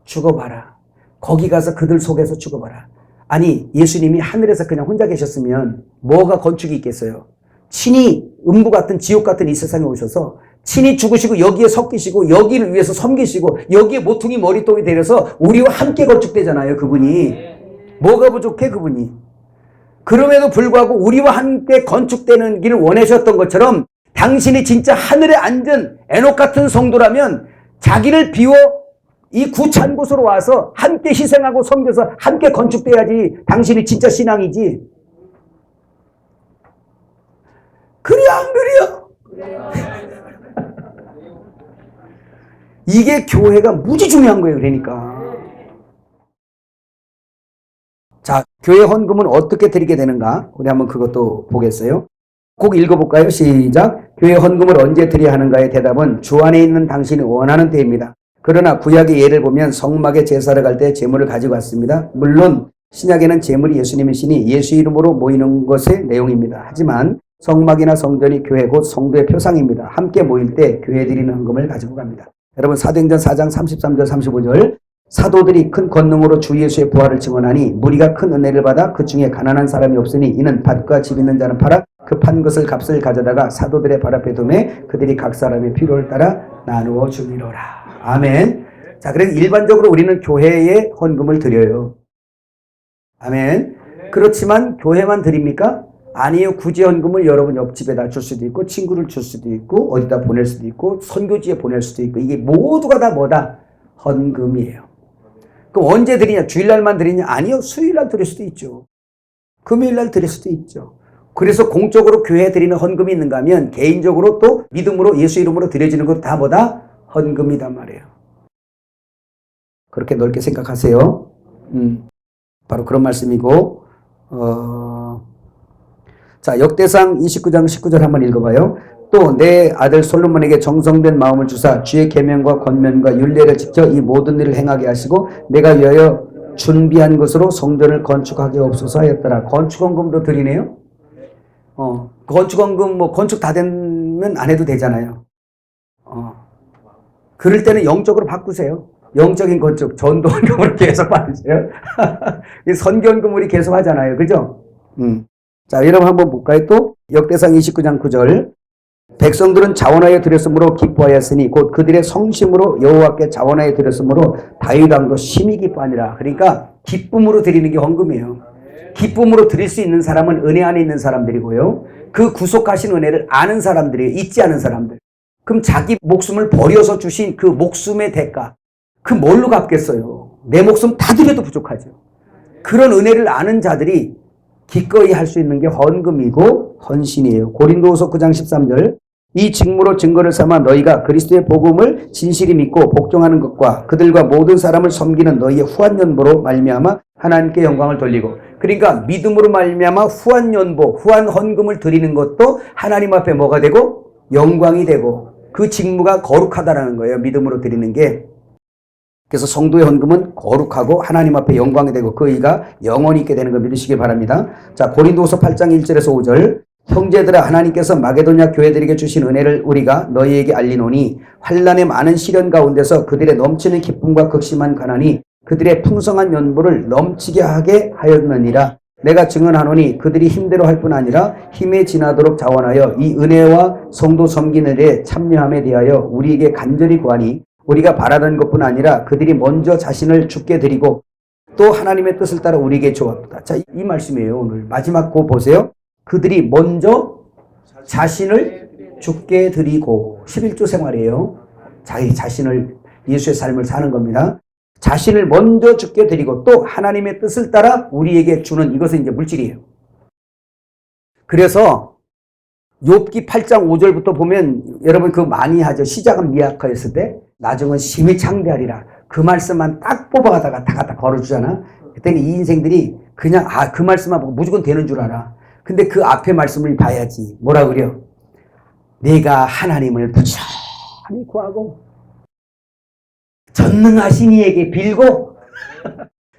죽어봐라. 거기 가서 그들 속에서 죽어봐라. 아니, 예수님이 하늘에서 그냥 혼자 계셨으면 뭐가 건축이 있겠어요? 친히 음부 같은 지옥 같은 이 세상에 오셔서 친히 죽으시고 여기에 섞이시고 여기를 위해서 섬기시고 여기에 모퉁이 머리통이 되려서 우리와 함께 건축되잖아요, 그분이. 뭐가 부족해, 그분이? 그럼에도 불구하고 우리와 함께 건축되는 길을 원하셨던 것처럼 당신이 진짜 하늘에 앉은 에녹 같은 성도라면 자기를 비워 이 구찬 곳으로 와서 함께 희생하고 섬겨서 함께 건축돼야지 당신이 진짜 신앙이지. 그래, 안 그래요? 이게 교회가 무지 중요한 거예요, 그러니까. 자, 교회 헌금은 어떻게 드리게 되는가? 우리 한번 그것도 보겠어요. 꼭 읽어볼까요? 시작. 교회 헌금을 언제 드려야 하는가의 대답은 주 안에 있는 당신이 원하는 때입니다. 그러나 구약의 예를 보면 성막에 제사를 갈 때 제물을 가지고 왔습니다. 물론 신약에는 제물이 예수님의 신이 예수 이름으로 모이는 것의 내용입니다. 하지만 성막이나 성전이 교회 곧 성도의 표상입니다. 함께 모일 때 교회 드리는 헌금을 가지고 갑니다. 여러분, 사도행전 4장 33절 35절 사도들이 큰 권능으로 주 예수의 부활을 증언하니 무리가 큰 은혜를 받아 그 중에 가난한 사람이 없으니 이는 밭과 집 있는 자는 팔아 그 판 것을 값을 가져다가 사도들의 발 앞에 두매 그들이 각 사람의 필요를 따라 나누어 주미로라. 아멘. 자, 그래서 일반적으로 우리는 교회에 헌금을 드려요. 아멘. 그렇지만 교회만 드립니까? 아니에요. 굳이 헌금을 여러분 옆집에다 줄 수도 있고 친구를 줄 수도 있고 어디다 보낼 수도 있고 선교지에 보낼 수도 있고 이게 모두가 다 뭐다? 헌금이에요. 그럼 언제 드리냐? 주일날만 드리냐? 아니요. 수요일날 드릴 수도 있죠. 금요일날 드릴 수도 있죠. 그래서 공적으로 교회에 드리는 헌금이 있는가 하면 개인적으로 또 믿음으로 예수 이름으로 드려지는 것 다 뭐다? 헌금이단 말이에요. 그렇게 넓게 생각하세요. 바로 그런 말씀이고 자, 역대상 29장 19절 한번 읽어봐요. 또 내 아들 솔로몬에게 정성된 마음을 주사 주의 계명과 권면과 율례를 지켜 이 모든 일을 행하게 하시고 내가 위하여 준비한 것으로 성전을 건축하게 없소서 하였더라. 건축헌금도 드리네요. 건축헌금 건축 다 되면 안 해도 되잖아요. 그럴 때는 영적으로 바꾸세요. 영적인 건축, 전도헌금으로 계속 받으세요. 선교헌금 우리 계속 하잖아요. 그죠? 자, 여러분 한번 볼까요? 또 역대상 29장 9절 백성들은 자원하여 드렸으므로 기뻐하였으니 곧 그들의 성심으로 여호와께 자원하여 드렸으므로 다윗 왕도 심히 기뻐하니라. 그러니까 기쁨으로 드리는 게 헌금이에요. 기쁨으로 드릴 수 있는 사람은 은혜 안에 있는 사람들이고요. 그 구속하신 은혜를 아는 사람들이에요. 잊지 않은 사람들. 그럼 자기 목숨을 버려서 주신 그 목숨의 대가, 그 뭘로 갚겠어요? 내 목숨 다 드려도 부족하죠. 그런 은혜를 아는 자들이 기꺼이 할 수 있는 게 헌금이고 헌신이에요. 고린도후서 9장 13절 이 직무로 증거를 삼아 너희가 그리스도의 복음을 진실히 믿고 복종하는 것과 그들과 모든 사람을 섬기는 너희의 후한연보로 말미암아 하나님께 영광을 돌리고. 그러니까 믿음으로 말미암아 후한연보, 후한 헌금을 드리는 것도 하나님 앞에 뭐가 되고? 영광이 되고 그 직무가 거룩하다라는 거예요. 믿음으로 드리는 게. 그래서 성도의 헌금은 거룩하고 하나님 앞에 영광이 되고 그 의가 영원히 있게 되는 걸 믿으시기 바랍니다. 자, 고린도후서 8장 1절에서 5절. 형제들아, 하나님께서 마게도냐 교회들에게 주신 은혜를 우리가 너희에게 알리노니 환난의 많은 시련 가운데서 그들의 넘치는 기쁨과 극심한 가난이 그들의 풍성한 연보를 넘치게 하게 하였느니라. 내가 증언하노니 그들이 힘대로 할 뿐 아니라 힘에 지나도록 자원하여 이 은혜와 성도 섬기는 일에 참여함에 대하여 우리에게 간절히 구하니 우리가 바라던 것뿐 아니라 그들이 먼저 자신을 죽게 드리고 또 하나님의 뜻을 따라 우리에게 주었다. 자, 이 말씀이에요. 오늘 마지막 거 보세요. 그들이 먼저 자신을 죽게 드리고 11조 생활이에요. 자기 자신을 예수의 삶을 사는 겁니다. 자신을 먼저 죽게 드리고 또 하나님의 뜻을 따라 우리에게 주는 이것은 이제 물질이에요. 그래서 욥기 8장 5절부터 보면 여러분 그거 많이 하죠. 시작은 미약하였을 때 나중은 심히 창대하리라. 그 말씀만 딱 뽑아가다가 다 갖다 걸어주잖아. 그때는 이 인생들이 그냥 그 말씀만 보고 무조건 되는 줄 알아. 근데 그 앞에 말씀을 봐야지. 뭐라 그래요? 내가 하나님을 부지런히 구하고 전능하신 이에게 빌고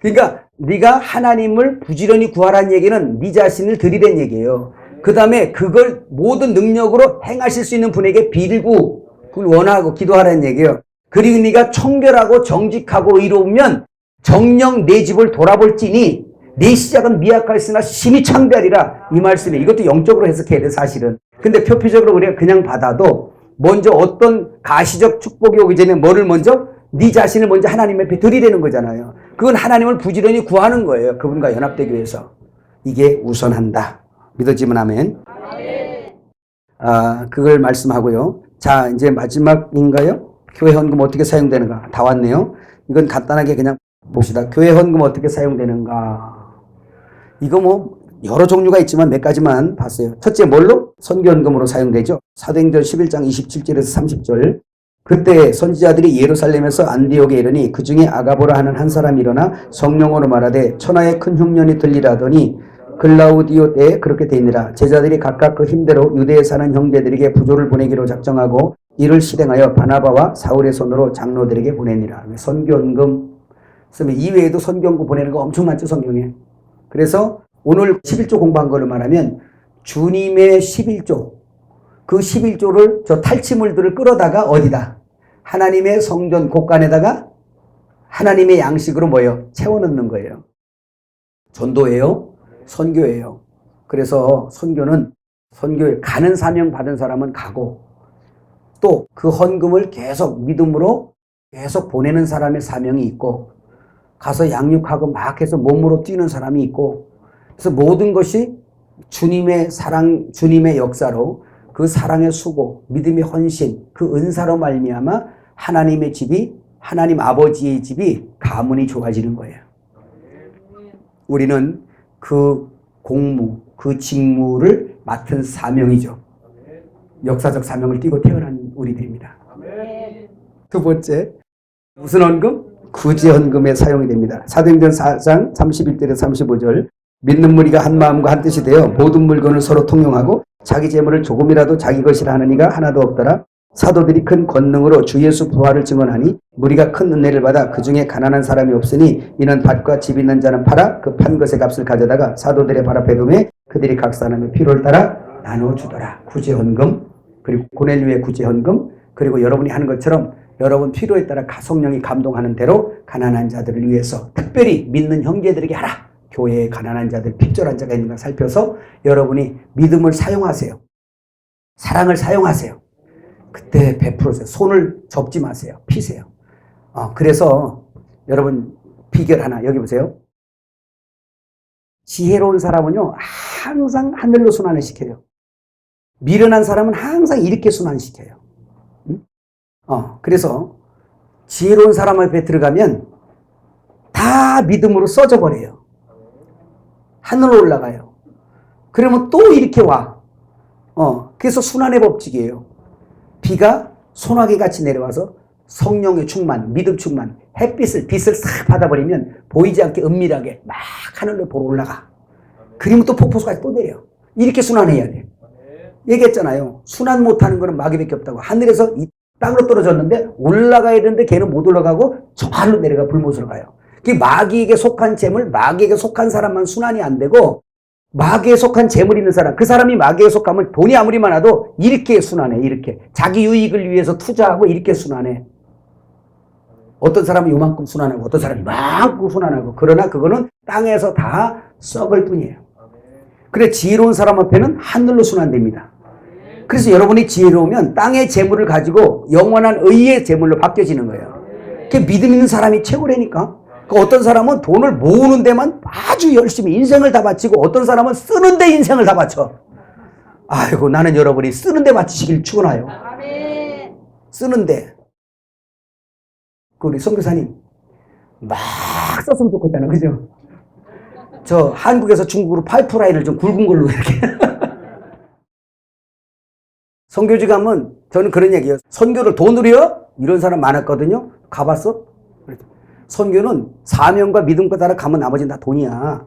그러니까 네가 하나님을 부지런히 구하라는 얘기는 네 자신을 드리라는 얘기예요. 그 다음에 그걸 모든 능력으로 행하실 수 있는 분에게 빌고 그걸 원하고 기도하라는 얘기예요. 그리고 네가 청결하고 정직하고 의로우면 정녕 내 집을 돌아볼지니 내 시작은 미약하였으나 심히 창대하리라. 이 말씀에 이것도 영적으로 해석해야 돼 사실은. 근데 표피적으로 우리가 그냥 받아도 먼저 어떤 가시적 축복이 오기 전에 뭐를 먼저? 네 자신을 먼저 하나님 앞에 드리려는 거잖아요. 그건 하나님을 부지런히 구하는 거예요. 그분과 연합되기 위해서. 이게 우선한다. 믿어지면 아멘. 그걸 말씀하고요. 자, 이제 마지막인가요? 교회 헌금 어떻게 사용되는가? 다 왔네요. 이건 간단하게 그냥 봅시다. 교회 헌금 어떻게 사용되는가? 이거 뭐 여러 종류가 있지만 몇 가지만 봤어요. 첫째 뭘로? 선교헌금으로 사용되죠. 사도행전 11장 27절에서 30절. 그때 선지자들이 예루살렘에서 안디옥에 이르니 그 중에 아가보라 하는 한 사람이 일어나 성령으로 말하되 천하의 큰 흉년이 들리라더니 글라우디오 때에 그렇게 되니라. 제자들이 각각 그 힘대로 유대에 사는 형제들에게 부조를 보내기로 작정하고 이를 실행하여 바나바와 사울의 손으로 장로들에게 보내니라. 선교헌금 쓰면 이외에도 선교헌금 보내는 거 엄청 많죠 성경에. 그래서 오늘 11조 공부한 거를 말하면 주님의 11조 그 11조를 저 탈취물들을 끌어다가 어디다? 하나님의 성전 곳간에다가 하나님의 양식으로 뭐예요? 채워넣는 거예요. 전도예요. 선교예요. 그래서 선교는 선교에 가는 사명 받은 사람은 가고 또 그 헌금을 계속 믿음으로 계속 보내는 사람의 사명이 있고 가서 양육하고 막 해서 몸으로 뛰는 사람이 있고 그래서 모든 것이 주님의 사랑, 주님의 역사로 그 사랑의 수고, 믿음의 헌신, 그 은사로 말미암아 하나님의 집이 하나님 아버지의 집이 가문이 좋아지는 거예요. 우리는 그 공무, 그 직무를 맡은 사명이죠. 역사적 사명을 띠고 태어난 우리들입니다. 두 번째, 무슨 헌금? 구제 헌금에 사용이 됩니다. 사도행전 4장 31절에서 35절. 믿는 무리가 한 마음과 한 뜻이 되어 모든 물건을 서로 통용하고 자기 재물을 조금이라도 자기 것이라 하는 이가 하나도 없더라. 사도들이 큰 권능으로 주 예수 부활을 증언하니 무리가 큰 은혜를 받아 그 중에 가난한 사람이 없으니 이는 밭과 집 있는 자는 팔아 그 판 것의 값을 가져다가 사도들의 발 앞에 두매 그들이 각 사람의 필요를 따라 나눠주더라. 구제헌금 그리고 고넬료의 구제헌금 그리고 여러분이 하는 것처럼 여러분 필요에 따라 성령이 감동하는 대로 가난한 자들을 위해서 특별히 믿는 형제들에게 하라. 교회에 가난한 자들, 핍절한 자가 있는가 살펴서 여러분이 믿음을 사용하세요. 사랑을 사용하세요. 그때 베풀으세요. 손을 접지 마세요. 피세요. 그래서 여러분 비결 하나 여기 보세요. 지혜로운 사람은요 항상 하늘로 순환을 시켜요. 미련한 사람은 항상 이렇게 순환시켜요. 그래서 지혜로운 사람 앞에 들어가면 다 믿음으로 써져 버려요. 하늘로 올라가요. 그러면 또 이렇게 와. 그래서 순환의 법칙이에요. 비가 소나기 같이 내려와서 성령의 충만, 믿음 충만, 빛을 싹 받아버리면 보이지 않게 은밀하게 막 하늘로 보러 올라가. 그러면 또 폭포수까지 또 내려. 이렇게 순환해야 돼. 얘기했잖아요. 순환 못하는 거는 마귀밖에 없다고. 하늘에서 땅으로 떨어졌는데 올라가야 되는데 걔는 못 올라가고 저 하늘로 내려가 불못으로 가요. 그 마귀에게 속한 재물, 마귀에게 속한 사람만 순환이 안 되고 마귀에 속한 재물 있는 사람, 그 사람이 마귀에 속하면 돈이 아무리 많아도 이렇게 순환해. 이렇게 자기 유익을 위해서 투자하고 이렇게 순환해. 어떤 사람은 요만큼 순환하고 어떤 사람이 이만큼 순환하고, 그러나 그거는 땅에서 다 썩을 뿐이에요. 그래 지혜로운 사람 앞에는 하늘로 순환됩니다. 그래서 여러분이 지혜로우면 땅의 재물을 가지고 영원한 의의 재물로 바뀌어지는 거예요. 그 믿음 있는 사람이 최고라니까. 그 어떤 사람은 돈을 모으는 데만 아주 열심히 인생을 다 바치고 어떤 사람은 쓰는 데 인생을 다 바쳐. 아이고, 나는 여러분이 쓰는 데 바치시길 축원해요. 쓰는 데. 그 우리 선교사님 막 썼으면 좋겠다는, 그죠? 저 한국에서 중국으로 파이프라인을 좀 굵은 걸로 이렇게. 선교지 가면 저는 그런 얘기예요. 선교를 돈으로요? 이런 사람 많았거든요. 가봤어? 선교는 사명과 믿음과 따라 가면 나머지는 다 돈이야.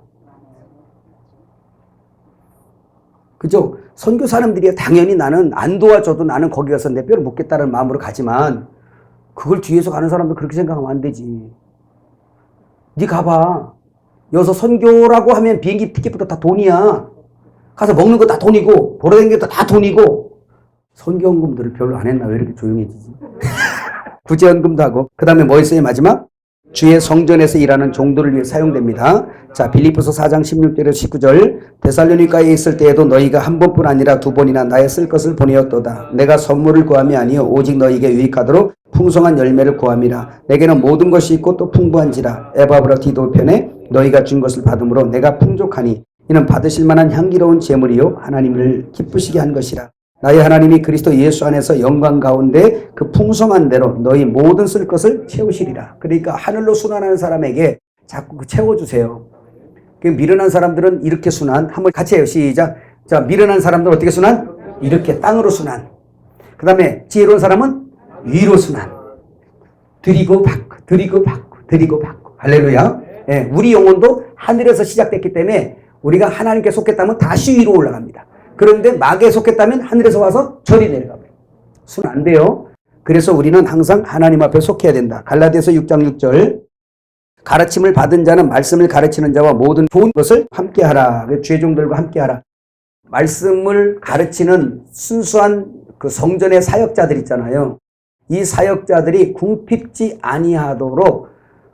그죠? 선교 사람들이 당연히 나는 안 도와줘도 나는 거기 가서 내 뼈를 묻겠다는 마음으로 가지만 그걸 뒤에서 가는 사람도 그렇게 생각하면 안 되지. 니 가봐. 여기서 선교라고 하면 비행기 티켓부터 다 돈이야. 가서 먹는 거 다 돈이고 돌아다니는 것도 다 돈이고. 선교헌금들을 별로 안 했나? 왜 이렇게 조용해지지? 구제헌금도 하고. 그 다음에 뭐 있어요? 마지막? 주의 성전에서 일하는 종들을 위해 사용됩니다. 자, 빌립보서 4장 16절에서 19절. 데살로니가에 있을 때에도 너희가 한 번뿐 아니라 두 번이나 나의 쓸 것을 보내었도다. 내가 선물을 구함이 아니요 오직 너희에게 유익하도록 풍성한 열매를 구함이라. 내게는 모든 것이 있고 또 풍부한지라. 에바브라 디도 편에 너희가 준 것을 받음으로 내가 풍족하니 이는 받으실 만한 향기로운 제물이요 하나님을 기쁘시게 한 것이라. 나의 하나님이 그리스도 예수 안에서 영광 가운데 그 풍성한 대로 너희 모든 쓸 것을 채우시리라. 그러니까 하늘로 순환하는 사람에게 자꾸 채워주세요. 그 미련한 사람들은 이렇게 순환. 한번 같이 해요. 시작. 자, 미련한 사람들은 어떻게 순환? 이렇게 땅으로 순환. 그 다음에 지혜로운 사람은 위로 순환. 드리고 받고, 드리고 받고, 드리고 받고. 할렐루야. 예, 우리 영혼도 하늘에서 시작됐기 때문에 우리가 하나님께 속했다면 다시 위로 올라갑니다. 그런데 마귀에 속했다면 하늘에서 와서 절이 내려갑니다. 순 안 돼요. 그래서 우리는 항상 하나님 앞에 속해야 된다. 갈라디아서 6장 6절. 가르침을 받은 자는 말씀을 가르치는 자와 모든 좋은 것을 함께하라. 주의 종들과 함께하라. 말씀을 가르치는 순수한 그 성전의 사역자들 있잖아요. 이 사역자들이 궁핍지 아니하도록,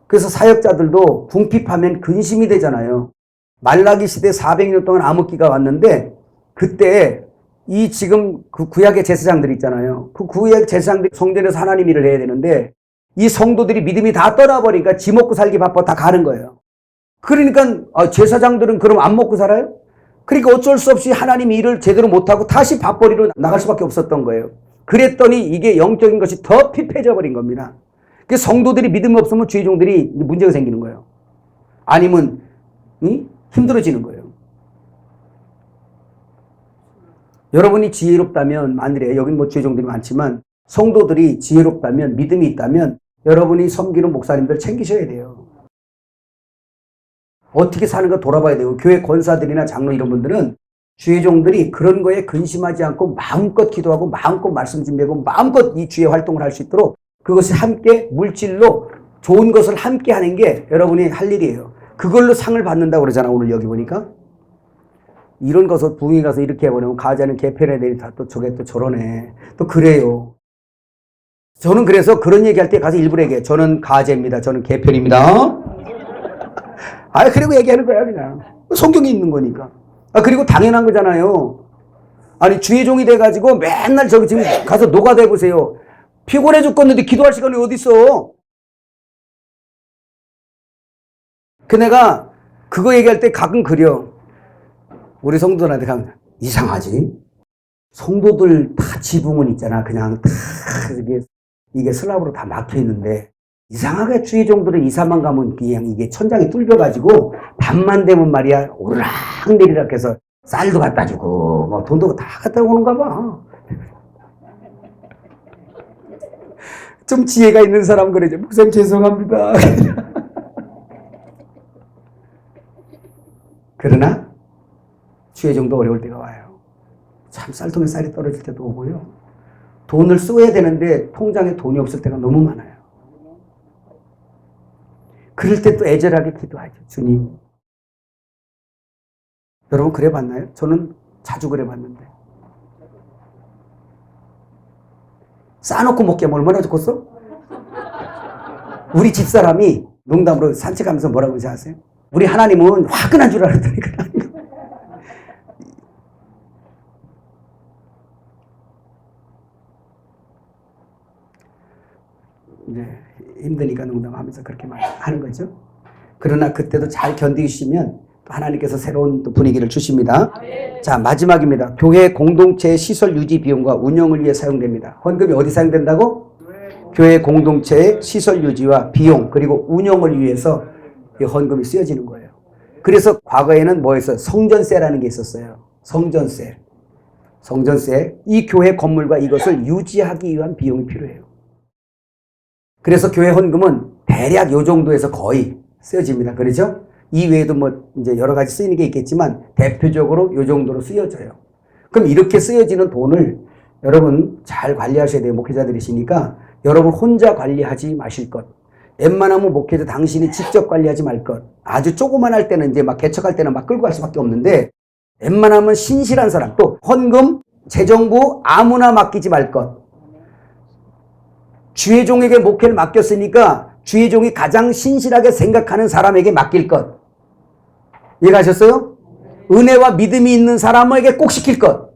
그래서 사역자들도 궁핍하면 근심이 되잖아요. 말라기 시대 400년 동안 암흑기가 왔는데 그때 이 지금 그 구약의 제사장들 있잖아요. 그 구약 제사장들이 성전에서 하나님 일을 해야 되는데 이 성도들이 믿음이 다 떠나버리니까 지 먹고 살기 바빠 다 가는 거예요. 그러니까 제사장들은 그럼 안 먹고 살아요? 그러니까 어쩔 수 없이 하나님 일을 제대로 못하고 다시 밥벌이로 나갈 수밖에 없었던 거예요. 그랬더니 이게 영적인 것이 더 피폐해져 버린 겁니다. 그 성도들이 믿음이 없으면 주의 종들이 문제가 생기는 거예요. 아니면 힘들어지는 거예요. 여러분이 지혜롭다면, 만일에 여긴 뭐 주의 종들이 많지만 성도들이 지혜롭다면, 믿음이 있다면 여러분이 섬기는 목사님들 챙기셔야 돼요. 어떻게 사는가 돌아봐야 돼요. 교회 권사들이나 장로 이런 분들은 주의 종들이 그런 거에 근심하지 않고 마음껏 기도하고 마음껏 말씀 준비하고 마음껏 이 주의 활동을 할 수 있도록 그것이 함께 물질로 좋은 것을 함께 하는 게 여러분이 할 일이에요. 그걸로 상을 받는다고 그러잖아. 오늘 여기 보니까. 이런 것을 부흥에 가서 이렇게 해버리면 가자는 개편의 애들이 다 또 저게 또 저러네. 또 그래요. 저는 그래서 그런 얘기할 때 가서 일부러 얘기해. 저는 가제입니다. 저는 개편입니다. 그리고 얘기하는 거야, 그냥. 성경이 있는 거니까. 그리고 당연한 거잖아요. 아니, 주의 종이 돼가지고 맨날 저기 지금 가서 노가다 해보세요. 피곤해 죽겠는데 기도할 시간이 어딨어. 내가 그거 얘기할 때 가끔 그려. 우리 성도들한테 가면 이상하지? 성도들 다 지붕은 있잖아. 그냥 다 이게 슬랍으로 다 막혀 있는데 이상하게 주의 종들은 이사만 가면 그냥 이게 천장이 뚫려가지고 밤만 되면 말이야 오르락 내리락 해서 쌀도 갖다 주고 뭐 돈도 다 갖다 오는가 봐. 좀 지혜가 있는 사람 그러죠. 목사님 죄송합니다. 그러나 주의 종도 어려울 때가 와요. 참 쌀통에 쌀이 떨어질 때도 오고요. 돈을 써야 되는데 통장에 돈이 없을 때가 너무 많아요. 그럴 때 또 애절하게 기도하죠. 주님. 여러분 그래 봤나요? 저는 자주 그래 봤는데. 싸놓고 먹게 얼마나 좋겠어? 우리 집사람이 농담으로 산책하면서 뭐라고 하지 아세요? 우리 하나님은 화끈한 줄 알았더니 이제 힘드니까 농담하면서 그렇게 말하는 거죠. 그러나 그때도 잘 견디시면 하나님께서 새로운 또 분위기를 주십니다. 자, 마지막입니다. 교회 공동체의 시설 유지 비용과 운영을 위해 사용됩니다. 헌금이 어디 사용된다고? 교회 공동체의 시설 유지와 비용 그리고 운영을 위해서 이 헌금이 쓰여지는 거예요. 그래서 과거에는 뭐였어요? 성전세라는 게 있었어요. 성전세. 이 교회 건물과 이것을 유지하기 위한 비용이 필요해요. 그래서 교회 헌금은 대략 요 정도에서 거의 쓰여집니다. 그렇죠? 이 외에도 뭐 이제 여러 가지 쓰이는 게 있겠지만 대표적으로 요 정도로 쓰여져요. 그럼 이렇게 쓰여지는 돈을 여러분 잘 관리하셔야 돼요. 목회자들이시니까 여러분 혼자 관리하지 마실 것. 웬만하면 목회자 당신이 직접 관리하지 말 것. 아주 조그만 때는 이제 막 개척할 때는 막 끌고 갈 수밖에 없는데 웬만하면 신실한 사람 또 헌금 재정부 아무나 맡기지 말 것. 주의 종에게 목회를 맡겼으니까 주의 종이 가장 신실하게 생각하는 사람에게 맡길 것. 이해가셨어요? 은혜와 믿음이 있는 사람에게 꼭 시킬 것.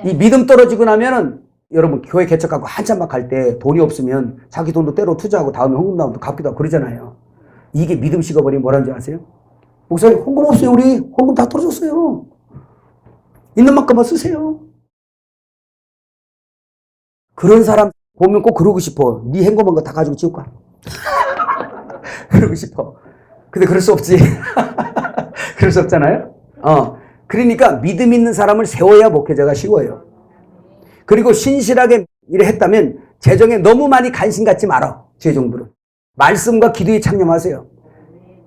이 믿음 떨어지고 나면은 여러분 교회 개척하고 한참 막 갈 때 돈이 없으면 자기 돈도 때로 투자하고 다음에 헌금 나오면 또 갚기도 하고 그러잖아요. 이게 믿음 식어버리면 뭐라는 줄 아세요? 목사님 헌금 없어요. 우리 헌금 다 떨어졌어요. 있는 만큼만 쓰세요. 그런 사람 보면 꼭 그러고 싶어. 네 행복한 거 다 가지고 지옥 가. 그러고 싶어. 근데 그럴 수 없지. 그럴 수 없잖아요. 그러니까 믿음 있는 사람을 세워야 목회자가 쉬워요. 그리고 신실하게 일을 했다면 재정에 너무 많이 관심 갖지 말아. 재정부는. 말씀과 기도에 창념하세요.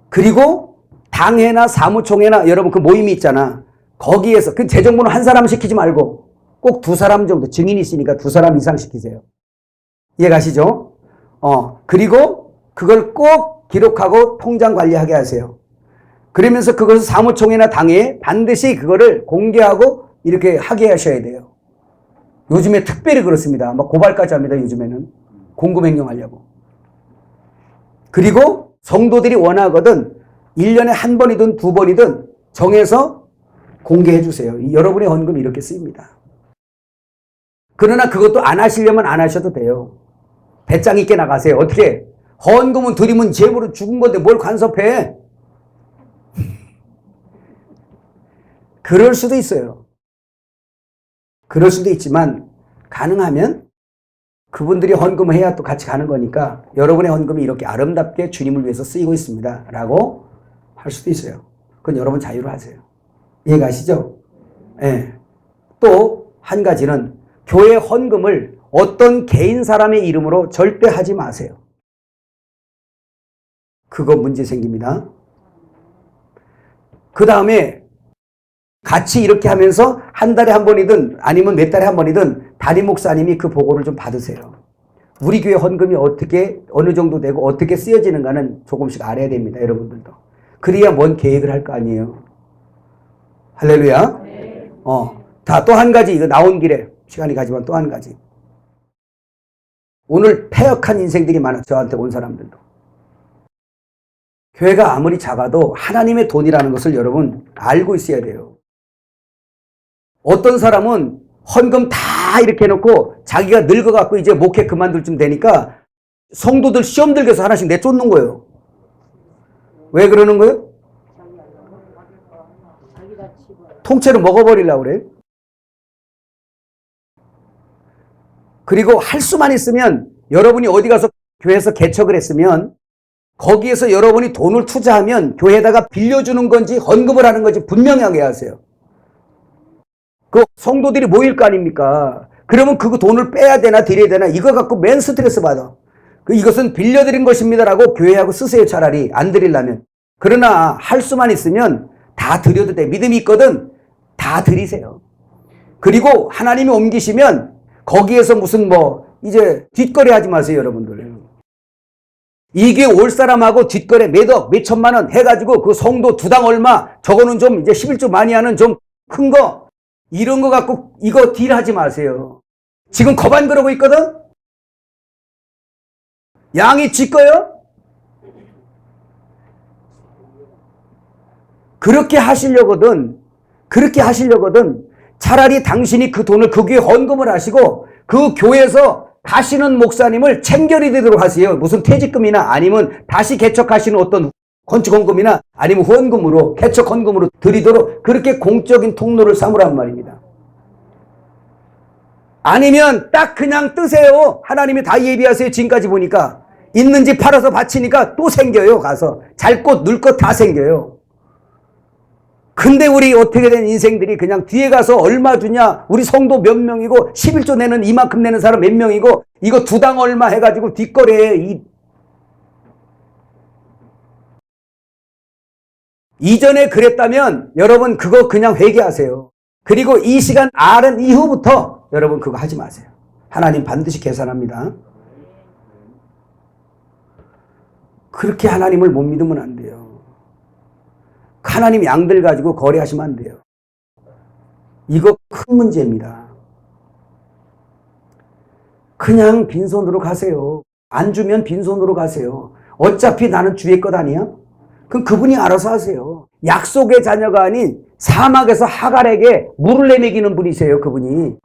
그리고 당회나 사무총회나 여러분 그 모임이 있잖아. 거기에서 그 재정부는 한 사람 시키지 말고 꼭 두 사람 정도 증인이 있으니까 두 사람 이상 시키세요. 이해가시죠? 그리고 그걸 꼭 기록하고 통장 관리하게 하세요. 그러면서 그것을 사무총회나 당회에 반드시 그거를 공개하고 이렇게 하게 하셔야 돼요. 요즘에 특별히 그렇습니다. 막 고발까지 합니다. 요즘에는. 공금횡령하려고. 그리고 성도들이 원하거든 1년에 한 번이든 두 번이든 정해서 공개해 주세요. 여러분의 헌금이 이렇게 쓰입니다. 그러나 그것도 안 하시려면 안 하셔도 돼요. 배짱 있게 나가세요. 어떻게? 헌금은 드리면 제물은 죽은 건데 뭘 간섭해? 그럴 수도 있어요. 그럴 수도 있지만 가능하면 그분들이 헌금을 해야 또 같이 가는 거니까 여러분의 헌금이 이렇게 아름답게 주님을 위해서 쓰이고 있습니다. 라고 할 수도 있어요. 그건 여러분 자유로 하세요. 이해가시죠? 네. 또 한 가지는 교회 헌금을 어떤 개인 사람의 이름으로 절대 하지 마세요. 그거 문제 생깁니다. 그 다음에 같이 이렇게 하면서 한 달에 한 번이든 아니면 몇 달에 한 번이든 담임 목사님이 그 보고를 좀 받으세요. 우리 교회 헌금이 어떻게 어느 정도 되고 어떻게 쓰여지는가는 조금씩 알아야 됩니다. 여러분들도. 그래야 뭔 계획을 할 거 아니에요. 할렐루야. 네. 자, 또 한 가지 이거 나온 길에 시간이 가지만 또 한 가지. 오늘 패역한 인생들이 많아. 저한테 온 사람들도. 교회가 아무리 작아도 하나님의 돈이라는 것을 여러분 알고 있어야 돼요. 어떤 사람은 헌금 다 이렇게 해놓고 자기가 늙어갖고 이제 목회 그만둘 쯤 되니까 성도들 시험 들게서 하나씩 내쫓는 거예요. 왜 그러는 거예요? 통째로 먹어버리려고 그래요. 그리고 할 수만 있으면 여러분이 어디 가서 교회에서 개척을 했으면 거기에서 여러분이 돈을 투자하면 교회에다가 빌려주는 건지 헌금을 하는 건지 분명하게 하세요. 그 성도들이 모일 거 아닙니까? 그러면 그거 돈을 빼야 되나 드려야 되나 이거 갖고 맨 스트레스 받아. 이것은 빌려드린 것입니다라고 교회하고 쓰세요. 차라리 안 드리려면. 그러나 할 수만 있으면 다 드려도 돼. 믿음이 있거든 다 드리세요. 그리고 하나님이 옮기시면 거기에서 무슨 이제 뒷거래 하지 마세요, 여러분들. 이게 올 사람하고 뒷거래 몇억, 몇천만 원 해가지고 그 성도 두당 얼마, 저거는 좀 이제 11조 많이 하는 좀 큰 거, 이런 거 갖고 이거 딜하지 마세요. 지금 거반 그러고 있거든? 양이 지 거요? 그렇게 하시려거든 차라리 당신이 그 돈을 그 교회에 헌금을 하시고 그 교회에서 가시는 목사님을 챙겨드리도록 하세요. 무슨 퇴직금이나 아니면 다시 개척하시는 어떤 건축헌금이나 아니면 후원금으로 개척헌금으로 드리도록 그렇게 공적인 통로를 삼으란 말입니다. 아니면 딱 그냥 뜨세요. 하나님이 다 예비하세요. 지금까지 보니까 있는 집 팔아서 바치니까 또 생겨요. 가서 잘 것 눌 것 다 생겨요. 근데 우리 어떻게 된 인생들이 그냥 뒤에 가서 얼마 주냐, 우리 성도 몇 명이고 11조 내는 이만큼 내는 사람 몇 명이고 이거 두당 얼마 해가지고 뒷거래에 이전에 그랬다면 여러분 그거 그냥 회개하세요. 그리고 이 시간 R은 이후부터 여러분 그거 하지 마세요. 하나님 반드시 계산합니다. 그렇게 하나님을 못 믿으면 안 돼요. 하나님 양들 가지고 거래하시면 안 돼요. 이거 큰 문제입니다. 그냥 빈손으로 가세요. 안 주면 빈손으로 가세요. 어차피 나는 주의 것 아니야? 그럼 그분이 알아서 하세요. 약속의 자녀가 아닌 사막에서 하갈에게 물을 내먹이는 분이세요. 그분이.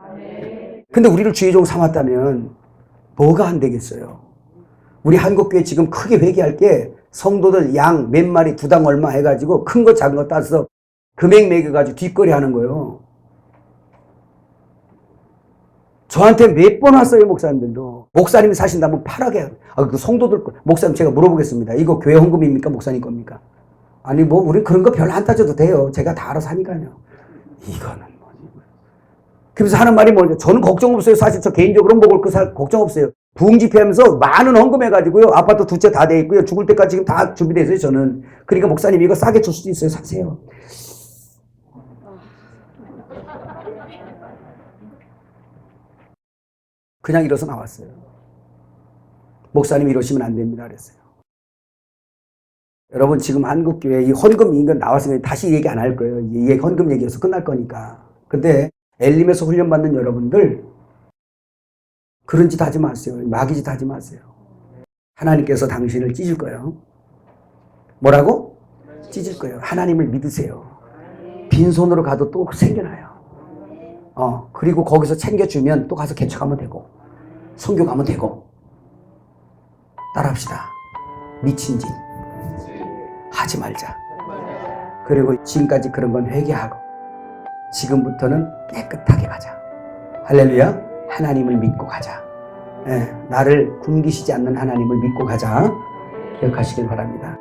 근데 우리를 주의 종 삼았다면 뭐가 안 되겠어요? 우리 한국교회 지금 크게 회개할 게 성도들 양 몇 마리 두당 얼마 해가지고 큰 거 작은 거 따서 금액 매겨가지고 뒷거리 하는 거예요. 저한테 몇 번 왔어요, 목사님들도. 목사님이 사신다면 팔하게. 그 성도들, 목사님 제가 물어보겠습니다. 이거 교회 헌금입니까? 목사님 겁니까? 아니, 우린 그런 거 별로 안 따져도 돼요. 제가 다 알아서 하니까요. 이거는 그래서 하는 말이 뭐냐. 저는 걱정 없어요. 사실 저 개인적으로 먹을 거 걱정 없어요. 부흥집회하면서 많은 헌금해가지고요. 아파트 두 채 다 돼 있고요. 죽을 때까지 지금 다 준비되어 있어요, 저는. 그러니까 목사님 이거 싸게 줄 수도 있어요. 사세요. 그냥 이러서 나왔어요. 목사님 이러시면 안 됩니다. 그랬어요. 여러분 지금 한국교회 이 헌금 인간 나왔으면 다시 얘기 안 할 거예요. 이 헌금 얘기여서 끝날 거니까. 근데 엘림에서 훈련받는 여러분들 그런 짓 하지 마세요. 마귀 짓 하지 마세요. 하나님께서 당신을 찢을 거예요. 뭐라고? 찢을 거예요. 하나님을 믿으세요. 빈손으로 가도 또 생겨나요. 그리고 거기서 챙겨주면 또 가서 개척하면 되고 선교 가면 되고. 따라합시다. 미친 짓 하지 말자. 그리고 지금까지 그런 건 회개하고 지금부터는 깨끗하게 가자. 할렐루야. 하나님을 믿고 가자. 나를 굶기시지 않는 하나님을 믿고 가자. 기억하시길 바랍니다.